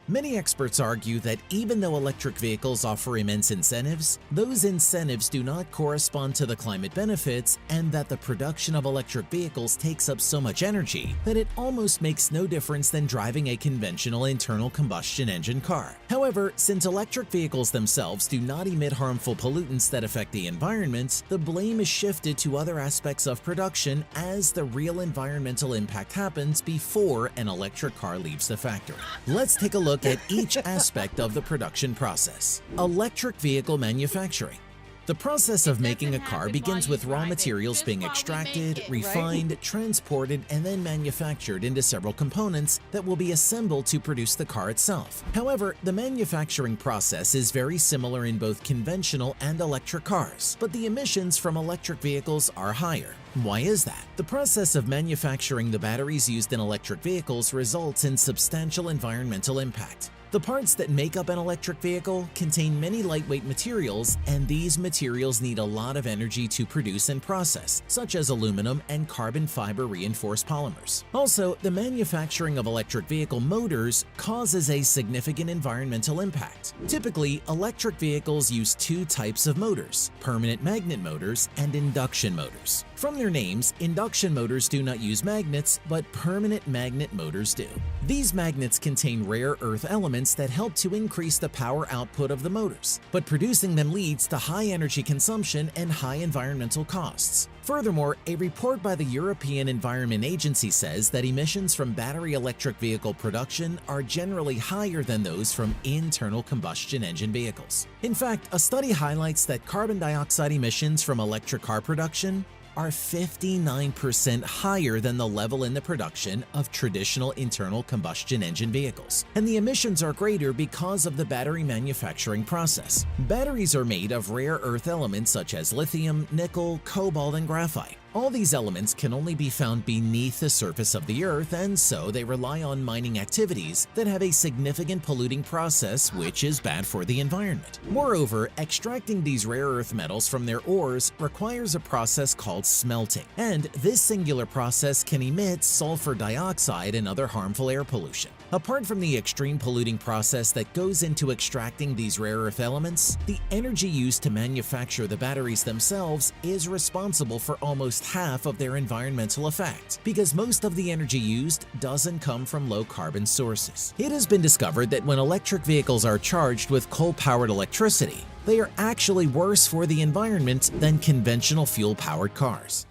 Many experts argue that even though electric vehicles offer immense incentives, those incentives do not correspond to the climate benefits, and that the production of electric vehicles takes up so much energy that it almost makes no difference than driving a conventional internal combustion engine car. However, since electric vehicles themselves do not emit harmful pollutants that affect the environment, the blame is shifted to other aspects of production as the real environmental impact happens before an electric car leaves the factory. Let's take a look at each aspect of the production process. Electric vehicle manufacturing. The process of making a car begins with raw materials being extracted, refined, transported, and then manufactured into several components that will be assembled to produce the car itself. However, the manufacturing process is very similar in both conventional and electric cars, but the emissions from electric vehicles are higher. Why is that? The process of manufacturing the batteries used in electric vehicles results in substantial environmental impact. The parts that make up an electric vehicle contain many lightweight materials, and these materials need a lot of energy to produce and process, such as aluminum and carbon fiber reinforced polymers. Also, the manufacturing of electric vehicle motors causes a significant environmental impact. Typically, electric vehicles use two types of motors: permanent magnet motors and induction motors. From their names, induction motors do not use magnets, but permanent magnet motors do. These magnets contain rare earth elements that help to increase the power output of the motors, but producing them leads to high energy consumption and high environmental costs. Furthermore, a report by the European Environment Agency says that emissions from battery electric vehicle production are generally higher than those from internal combustion engine vehicles. In fact, a study highlights that carbon dioxide emissions from electric car production are 59% higher than the level in the production of traditional internal combustion engine vehicles. And the emissions are greater because of the battery manufacturing process. Batteries are made of rare earth elements such as lithium, nickel, cobalt, and graphite. All these elements can only be found beneath the surface of the earth, and so they rely on mining activities that have a significant polluting process, which is bad for the environment. Moreover, extracting these rare earth metals from their ores requires a process called smelting, and this singular process can emit sulfur dioxide and other harmful air pollution. Apart from the extreme polluting process that goes into extracting these rare earth elements, the energy used to manufacture the batteries themselves is responsible for almost half of their environmental effect, because most of the energy used doesn't come from low-carbon sources. It has been discovered that when electric vehicles are charged with coal-powered electricity, they are actually worse for the environment than conventional fuel-powered cars.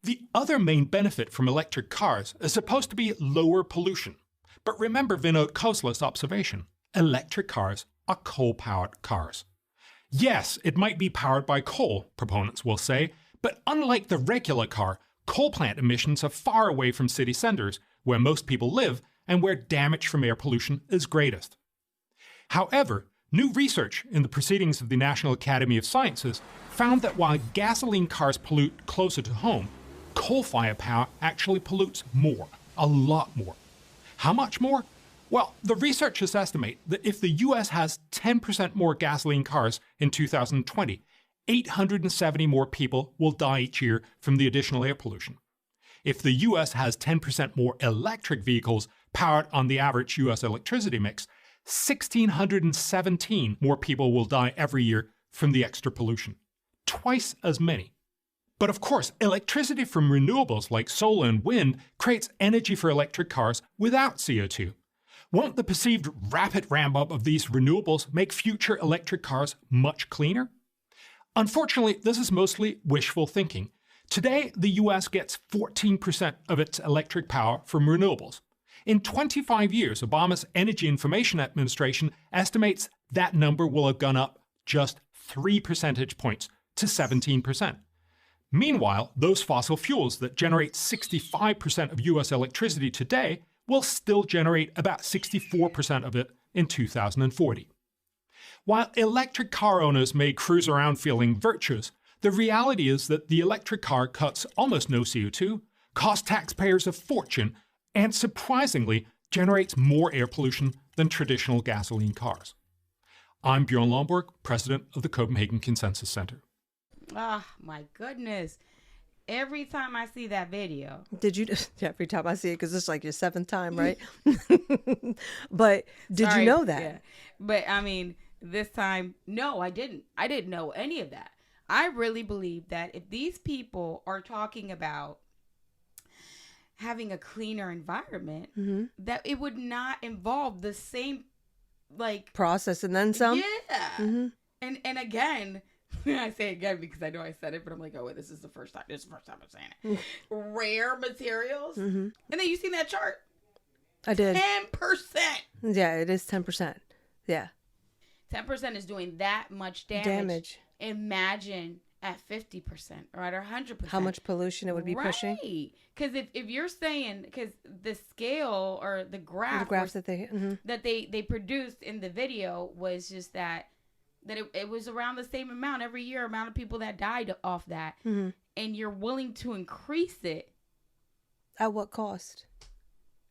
The other main benefit from electric cars is supposed to be lower pollution. But remember Vinod Khosla's observation: electric cars are coal-powered cars. Yes, it might be powered by coal, proponents will say, but unlike the regular car, coal plant emissions are far away from city centers, where most people live and where damage from air pollution is greatest. However, new research in the Proceedings of the National Academy of Sciences found that while gasoline cars pollute closer to home, coal-fired power actually pollutes more, a lot more. How much more? Well, the researchers estimate that if the US has 10% more gasoline cars in 2020, 870 more people will die each year from the additional air pollution. If the US has 10% more electric vehicles powered on the average US electricity mix, 1,617 more people will die every year from the extra pollution. Twice as many. But of course, electricity from renewables like solar and wind creates energy for electric cars without CO2. Won't the perceived rapid ramp-up of these renewables make future electric cars much cleaner? Unfortunately, this is mostly wishful thinking. Today, the US gets 14% of its electric power from renewables. In 25 years, Obama's Energy Information Administration estimates that number will have gone up just 3 percentage points to 17%. Meanwhile, those fossil fuels that generate 65% of US electricity today will still generate about 64% of it in 2040. While electric car owners may cruise around feeling virtuous, the reality is that the electric car cuts almost no CO2, costs taxpayers a fortune, and surprisingly generates more air pollution than traditional gasoline cars. I'm Bjorn Lomborg, president of the Copenhagen Consensus Center. Oh my goodness. Every time I see that video. Did you, every time I see it, because it's like your 7th time, right? But did you know that? Yeah. But I mean, this time, no, I didn't. I didn't know any of that. I really believe that if these people are talking about having a cleaner environment, that it would not involve the same like process and then some. Yeah. And again, I say again because I know I said it, but I'm like, oh wait, this is the first time. This is the first time I'm saying it. Rare materials. And then you seen that chart? I did. 10%. Yeah, it is 10%. Yeah. 10% is doing that much damage. Imagine at 50% or at 100%. How much pollution it would be pushing. Because if you're saying, because the scale or the graphs that they produced in the video was just that it was around the same amount every year, amount of people that died off that. And you're willing to increase it. At what cost?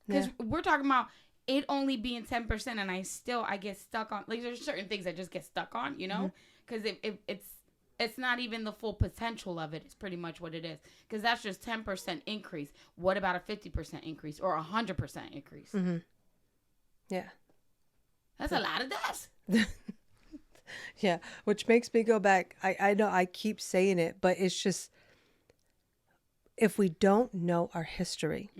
Because we're talking about it only being 10%, and I get stuck on, like, there's certain things I just get stuck on, you know, because it's not even the full potential of it. It's pretty much what it is, because that's just 10% increase. What about a 50% increase or 100% increase? Yeah, that's a lot of deaths. Yeah, which makes me go back. I know I keep saying it, but it's just, if we don't know our history,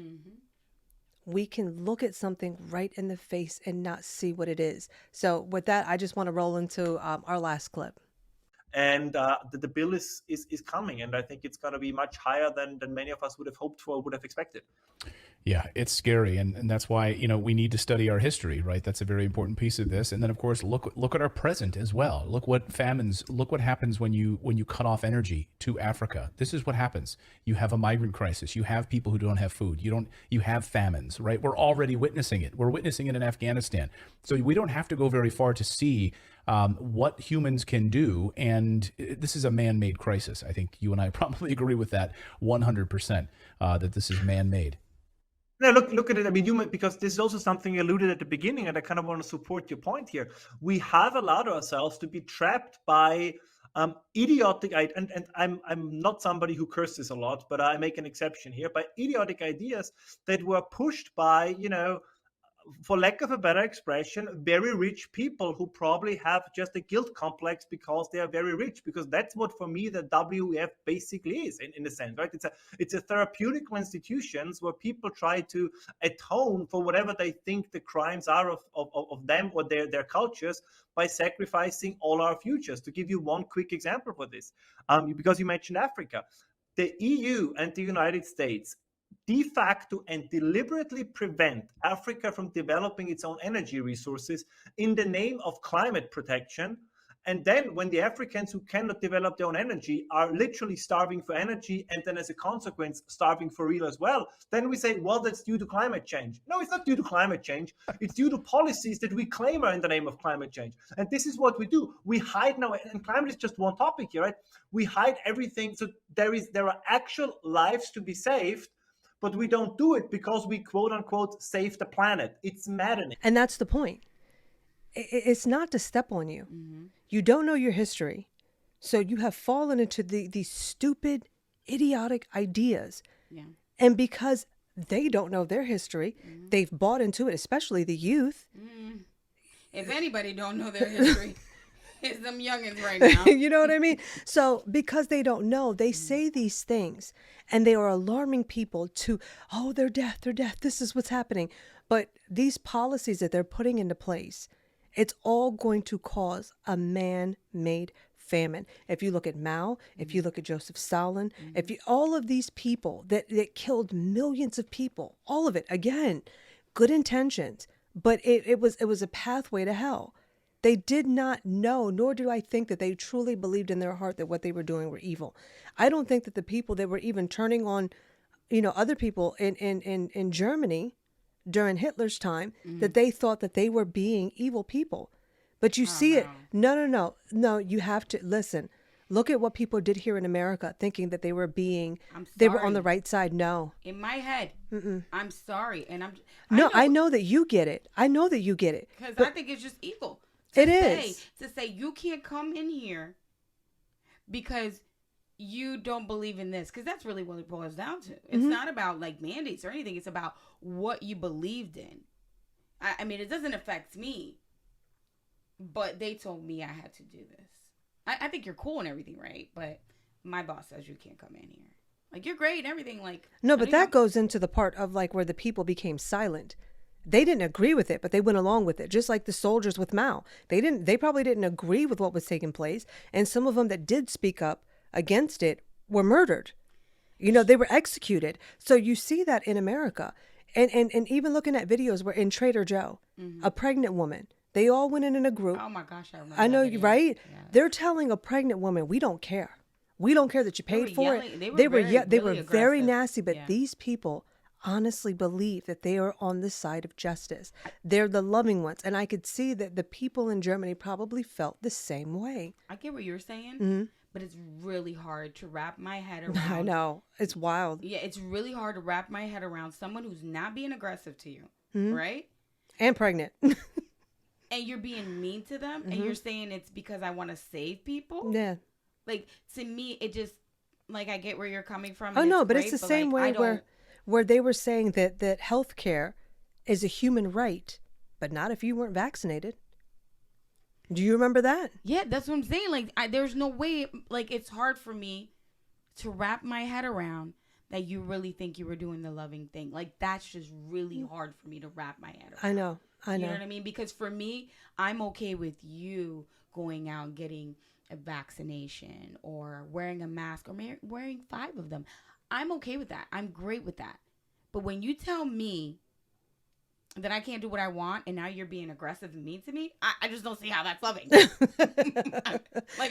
we can look at something right in the face and not see what it is. So with that, I just want to roll into our last clip. And the bill is coming, and I think it's going to be much higher than many of us would have hoped for, would have expected. Yeah, it's scary, and that's why, you know, we need to study our history, right? That's a very important piece of this. And then, of course, look at our present as well. Look what happens when you cut off energy to Africa. This is what happens. You have a migrant crisis. You have people who don't have food. You have famines, right? We're already witnessing it. We're witnessing it in Afghanistan. So we don't have to go very far to see what humans can do. And this is a man-made crisis. I think you and I probably agree with that 100%, that this is man-made. No, look at it. I mean, because this is also something you alluded at the beginning, and I kind of want to support your point here. We have allowed ourselves to be trapped by idiotic, and I'm not somebody who curses a lot, but I make an exception here, by idiotic ideas that were pushed by, you know, for lack of a better expression, very rich people who probably have just a guilt complex because they are very rich. Because that's what, for me, the WEF basically is, in a sense, right? It's a therapeutical institutions where people try to atone for whatever they think the crimes are of them or their cultures by sacrificing all our futures. To give you one quick example for this, because you mentioned Africa, the EU and the United States de facto and deliberately prevent Africa from developing its own energy resources in the name of climate protection. And then when the Africans who cannot develop their own energy are literally starving for energy, and then as a consequence starving for real as well, then we say, well, that's due to climate change. No, it's not due to climate change. It's due to policies that we claim are in the name of climate change. And this is what we do. We hide now, and climate is just one topic here, right? We hide everything. So there are actual lives to be saved, but we don't do it because we, quote unquote, save the planet. It's maddening. And that's the point. It's not to step on you. You don't know your history. So you have fallen into these stupid, idiotic ideas. Yeah. And because they don't know their history, they've bought into it, especially the youth. If anybody don't know their history, it's them youngins right now. You know what I mean? So because they don't know, they say these things, and they are alarming people to, oh, they're deaf, this is what's happening. But these policies that they're putting into place, it's all going to cause a man-made famine. If you look at Mao, if you look at Joseph Stalin, all of these people that killed millions of people, all of it, again, good intentions, but it was a pathway to hell. They did not know, nor do I think that they truly believed in their heart that what they were doing were evil. I don't think that the people that were even turning on, you know, other people in Germany during Hitler's time, that they thought that they were being evil people. But you see it. No, you have to listen. Look at what people did here in America, thinking that they were they were on the right side. No. In my head, I'm sorry. And I know that you get it. I know that you get it. Because but I think it's just evil. To say you can't come in here because you don't believe in this, because that's really what it boils down to. It's not about like mandates or anything. It's about what you believed in. I mean, it doesn't affect me, but they told me I had to do this. I think you're cool and everything, right? But my boss says you can't come in here. Like, you're great and everything. Like, no, but that goes into the part of like where the people became silent. They didn't agree with it, but they went along with it. Just like the soldiers with Mao. They probably didn't agree with what was taking place. And some of them that did speak up against it were murdered. You know, they were executed. So you see that in America. And even looking at videos where in Trader Joe, a pregnant woman, they all went in a group. Oh my gosh, I remember. I know, you right? Yeah. They're telling a pregnant woman, we don't care. We don't care that you paid for it. They were very nasty, but these people honestly believe that they are on the side of justice. They're the loving ones. And I could see that the people in Germany probably felt the same way. I get what you're saying, but it's really hard to wrap my head around. I know. It's wild. Yeah, it's really hard to wrap my head around someone who's not being aggressive to you, right? And pregnant. And you're being mean to them, and you're saying it's because I want to save people. Yeah. Like, to me, it just, like, I get where you're coming from. Oh and no, it's but great, it's the same like, way where they were saying that healthcare is a human right, but not if you weren't vaccinated. Do you remember that? Yeah, that's what I'm saying. Like, there's no way. Like, it's hard for me to wrap my head around that you really think you were doing the loving thing. Like, that's just really hard for me to wrap my head around. I know. You know what I mean? Because for me, I'm okay with you going out and getting a vaccination or wearing a mask or wearing 5 of them. I'm okay with that. I'm great with that. But when you tell me that I can't do what I want and now you're being aggressive and mean to me, I just don't see how that's loving.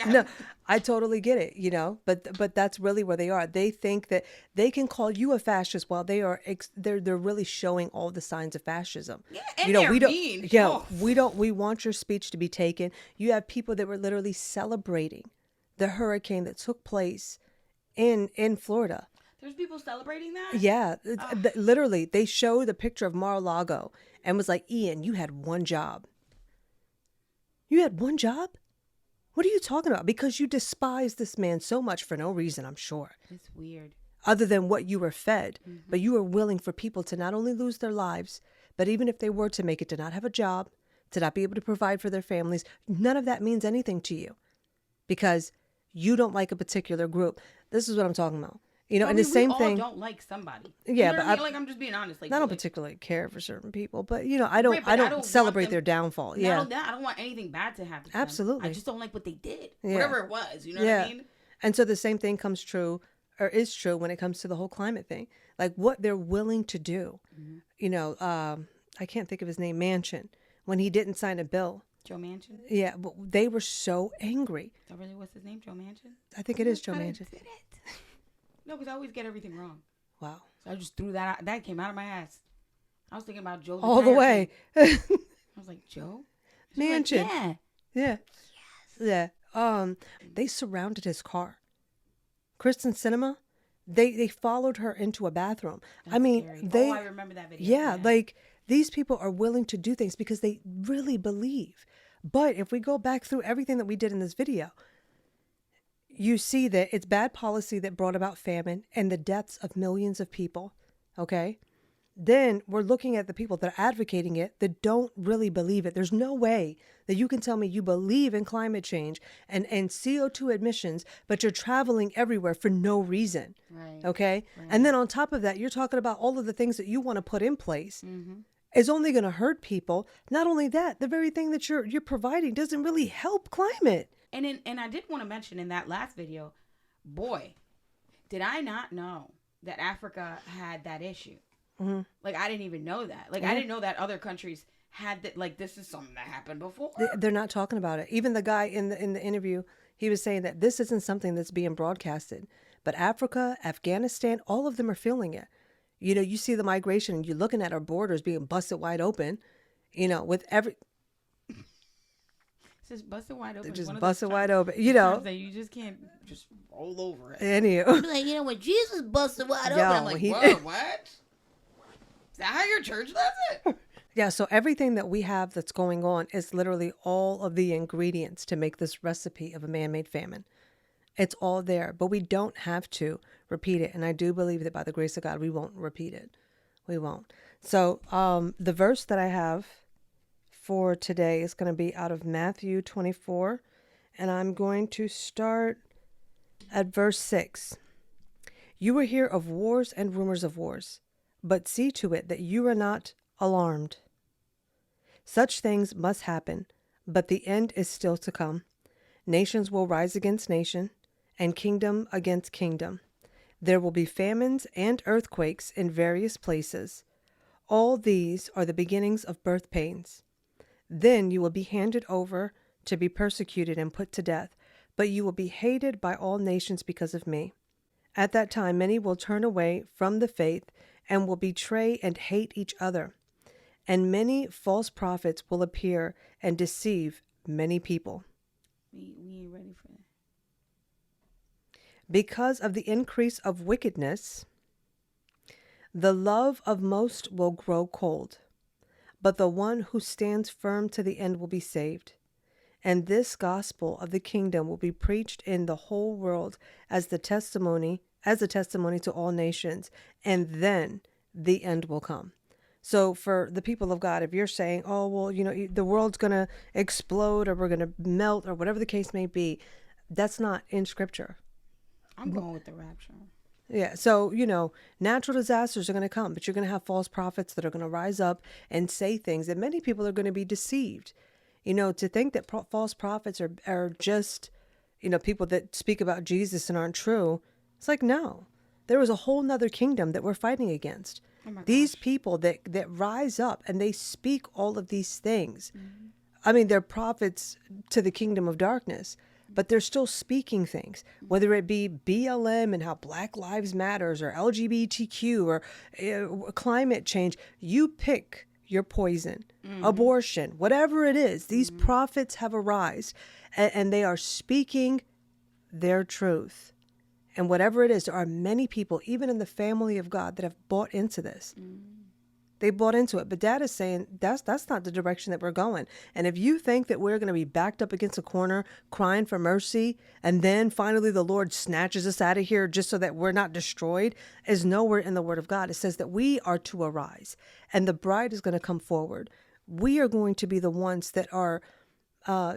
No, I totally get it, you know, but that's really where they are. They think that they can call you a fascist while they are they're really showing all the signs of fascism. Yeah, and you know, they're we don't mean. yeah, we want your speech to be taken. You have people that were literally celebrating the hurricane that took place in Florida. There's people celebrating that? Yeah, literally, they showed a picture of Mar-a-Lago and was like, Ian, you had one job. You had one job? What are you talking about? Because you despise this man so much for no reason, I'm sure. It's weird. Other than what you were fed. But you were willing for people to not only lose their lives, but even if they were to make it, to not have a job, to not be able to provide for their families, none of that means anything to you. Because you don't like a particular group. This is what I'm talking about. You know, I and mean, the same we all thing. don't like somebody. Yeah, you know but what I mean? Like, I'm just being honest. Like, I don't like, particularly care for certain people, but you know, I don't. Right, but I I don't don't celebrate want them- their downfall. Not Yeah, only that, I don't want anything bad to happen to them. Absolutely. I just don't like what they did. Yeah. Whatever it was. You know what I mean? And so the same thing comes true, or is true, when it comes to the whole climate thing. Like what they're willing to do. You know, I can't think of his name. Manchin, when he didn't sign a bill. Joe Manchin? Yeah, but they were so angry. Is that really what's his name? Joe Manchin? I think it is Joe Manchin. No, because I always get everything wrong. Wow. So I just threw that out. That came out of my ass. I was thinking about Joe. All the way. I was like, Joe? She's Manchin. Like, Yeah. Yeah. They surrounded his car. Kristen Cinema, they followed her into a bathroom. I mean, scary. I remember that video. Yeah, like these people are willing to do things because they really believe. But if we go back through everything that we did in this video, you see that it's bad policy that brought about famine and the deaths of millions of people. Okay. Then we're looking at the people that are advocating it that don't really believe it. There's no way that you can tell me you believe in climate change and CO2 emissions, but you're traveling everywhere for no reason. Right. Okay. Right. And then on top of that, you're talking about all of the things that you want to put in place is only going to hurt people. Not only that, the very thing that you're providing doesn't really help climate. And I did want to mention in that last video, boy, did I not know that Africa had that issue. Like, I didn't even know that. Like, I didn't know that other countries had that. Like, this is something that happened before. They're not talking about it. Even the guy in the interview, he was saying that this isn't something that's being broadcasted. But Africa, Afghanistan, all of them are feeling it. You know, you see the migration and you're looking at our borders being busted wide open, you know, with every... It's just busted wide open. Just busted wide open, you know. That you just can't just roll over it. Anywho. Like, you know, when Jesus busted wide open, I'm like, what? Is that how your church does it? Yeah, so everything that we have that's going on is literally all of the ingredients to make this recipe of a man-made famine. It's all there, but we don't have to repeat it. And I do believe that by the grace of God, we won't repeat it. We won't. So the verse that I have for today is going to be out of Matthew 24. And I'm going to start at verse 6. You will hear of wars and rumors of wars, but see to it that you are not alarmed. Such things must happen, but the end is still to come. Nations will rise against nation, and kingdom against kingdom. There will be famines and earthquakes in various places. All these are the beginnings of birth pains. Then you will be handed over to be persecuted and put to death, but you will be hated by all nations because of me. At that time, many will turn away from the faith and will betray and hate each other. And many false prophets will appear and deceive many people. We ain't ready for that. Because of the increase of wickedness, the love of most will grow cold. but the one who stands firm to the end will be saved. And this gospel of the kingdom will be preached in the whole world as a testimony to all nations, and then the end will come. So for the people of God, if you're saying, oh, well, the world's going to explode or we're going to melt or whatever the case may be, that's not in scripture. I'm going with the rapture. Yeah. So, natural disasters are going to come, but you're going to have false prophets that are going to rise up and say things that many people are going to be deceived. To think that false prophets are just, people that speak about Jesus and aren't true. It's like, no, there was a whole nother kingdom that we're fighting against. These people that rise up and they speak all of these things. Mm-hmm. I mean, they're prophets to the kingdom of darkness, but they're still speaking things, whether it be BLM and how Black Lives Matters or LGBTQ or climate change. You pick your poison, abortion, whatever it is. These prophets have arisen and they are speaking their truth. And whatever it is, there are many people, even in the family of God, that have bought into this. They bought into it. But Dad is saying that's not the direction that we're going. And if you think that we're going to be backed up against a corner crying for mercy, and then finally the Lord snatches us out of here just so that we're not destroyed, is nowhere in the Word of God. It says that we are to arise and the bride is going to come forward. We are going to be the ones that are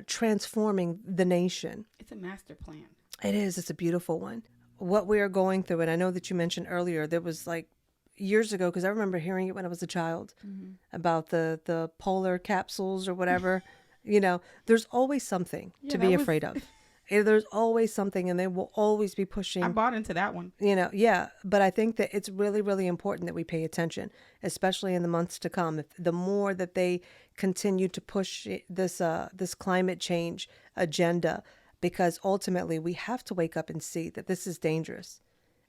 transforming the nation. It's a master plan. It is. It's a beautiful one. What we are going through, and I know that you mentioned earlier, there was like years ago, because I remember hearing it when I was a child, about the polar capsules or whatever. There's always something to be afraid of. There's always something, and they will always be pushing. I bought into that one. Yeah. But I think that it's really, really important that we pay attention, especially in the months to come. The more that they continue to push this climate change agenda, because ultimately we have to wake up and see that this is dangerous.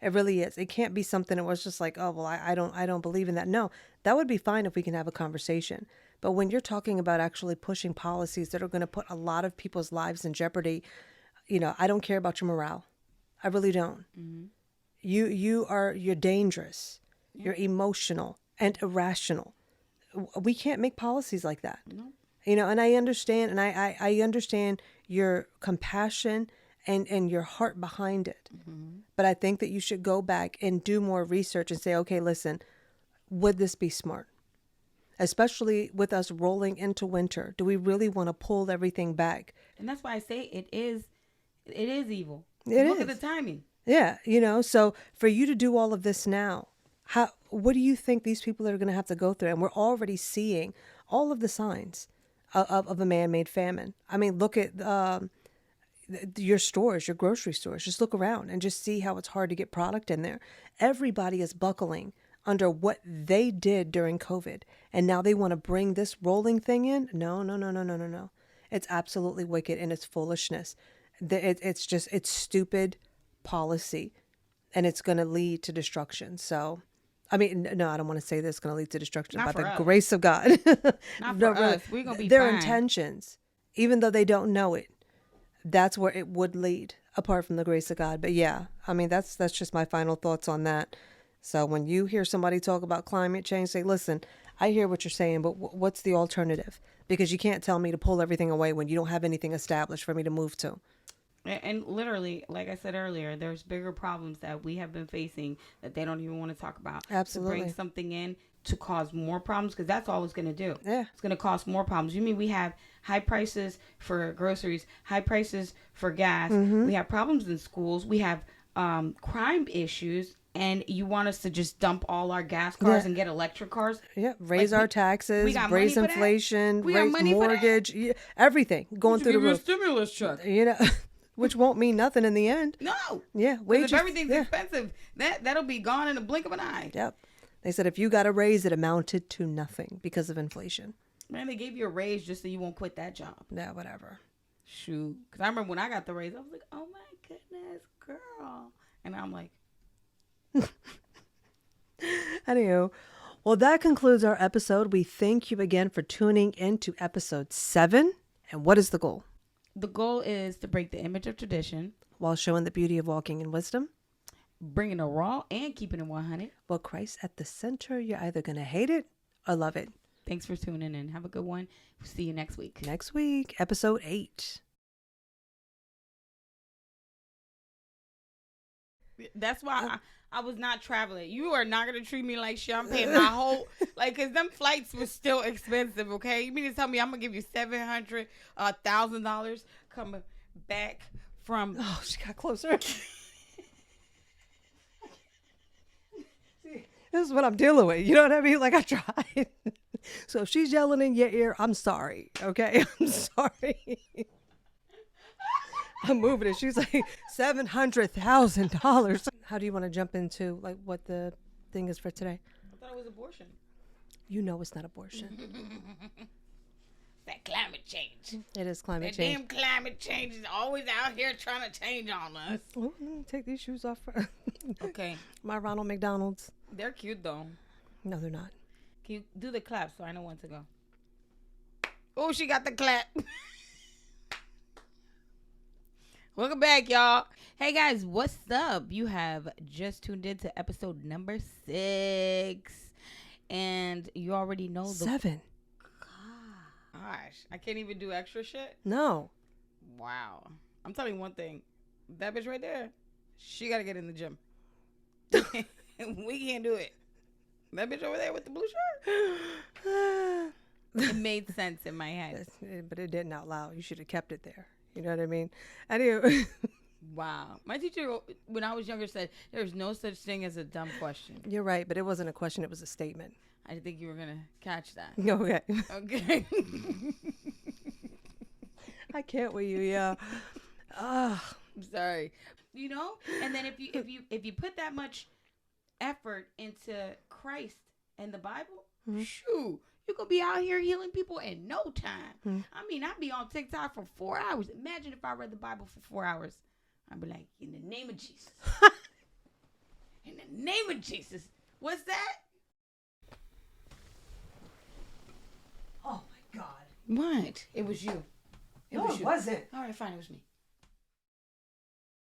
It really is. It can't be something that was just like, oh, well, I don't believe in that. No, that would be fine if we can have a conversation. But when you're talking about actually pushing policies that are going to put a lot of people's lives in jeopardy, I don't care about your morale. I really don't. Mm-hmm. You're dangerous. Yeah. You're emotional and irrational. We can't make policies like that. No. And I understand, and I understand your compassion and your heart behind it. Mm-hmm. But I think that you should go back and do more research and say, okay, listen, would this be smart? Especially with us rolling into winter. Do we really want to pull everything back? And that's why I say it is evil. Look at the timing. Yeah, so for you to do all of this now, what do you think these people are going to have to go through? And we're already seeing all of the signs of a man-made famine. I mean, look at your stores, your grocery stores. Just look around and just see how it's hard to get product in there. Everybody is buckling under what they did during COVID. And now they want to bring this rolling thing in? No. It's absolutely wicked, and it's foolishness. It's stupid policy, and it's going to lead to destruction. So, I mean, no, I don't want to say this is going to lead to destruction. Not by the us. Grace of God. Not for us. We're going to be their fine. intentions, even though they don't know it, that's where it would lead, apart from the grace of God. But yeah, I mean, that's just my final thoughts on that. So when you hear somebody talk about climate change, say, listen, I hear what you're saying, but what's the alternative? Because you can't tell me to pull everything away when you don't have anything established for me to move to. And literally, like I said earlier, there's bigger problems that we have been facing that they don't even want to talk about. Absolutely. To bring something in to cause more problems, because that's all it's going to do. Yeah. It's going to cause more problems. You mean we have high prices for groceries, high prices for gas. Mm-hmm. We have problems in schools. We have crime issues. And you want us to just dump all our gas cars and get electric cars? Yeah, raise our taxes, raise inflation, raise mortgage, everything going through the roof. A stimulus check. Which won't mean nothing in the end. No. Yeah, wages. If everything's expensive, that'll be gone in a blink of an eye. Yep. They said if you got a raise, it amounted to nothing because of inflation. Man, they gave you a raise just so you won't quit that job. Yeah, whatever. Shoot. Because I remember when I got the raise, I was like, oh my goodness, girl. And I'm like, Anywho, well, that concludes our episode. We thank you again for tuning in to episode 7. And what is the goal? The goal is to break the image of tradition while showing the beauty of walking in wisdom, bringing it raw and keeping it 100. Well, Christ at the center, you're either going to hate it or love it. Thanks for tuning in. Have a good one. We'll see you next week. Next week, episode 8. That's why I was not traveling. You are not going to treat me like shit. I'm paying my whole, like, because them flights was still expensive, okay? You mean to tell me I'm going to give you $700, $1,000 coming back from... Oh, she got closer. See, this is what I'm dealing with. You know what I mean? Like, I tried. So if she's yelling in your ear, I'm sorry, okay? I'm sorry. I'm moving it. She's like, $700,000. How do you want to jump into, like, what the thing is for today? I thought it was abortion. You know it's not abortion. That climate change. It is climate that change. Damn climate change is always out here trying to change on us. Oh, let me take these shoes off first. Okay. My Ronald McDonald's. They're cute, though. No, they're not. Can you do the clap so I know when to go? Oh, she got the clap. Welcome back, y'all. Hey, guys, what's up? You have just tuned in to episode number 6. And you already know the... 7. Gosh, I can't even do extra shit? No. Wow. I'm telling you one thing. That bitch right there, she got to get in the gym. We can't do it. That bitch over there with the blue shirt. It made sense in my head. But it didn't out loud. You should have kept it there. You know what I mean? Anyway. Wow. My teacher, when I was younger, said there's no such thing as a dumb question. You're right, but it wasn't a question. It was a statement. I didn't think you were going to catch that. Okay. Okay. I can't with you, yeah. I'm sorry. You know? And then if you put that much effort into Christ and the Bible, shoo, you could be out here healing people in no time. I mean, I'd be on TikTok for 4 hours. Imagine if I read the Bible for 4 hours. I'd be like, in the name of Jesus. In the name of Jesus. What's that? Oh, my God. What? It was you. No, it wasn't. All right, fine. It was me.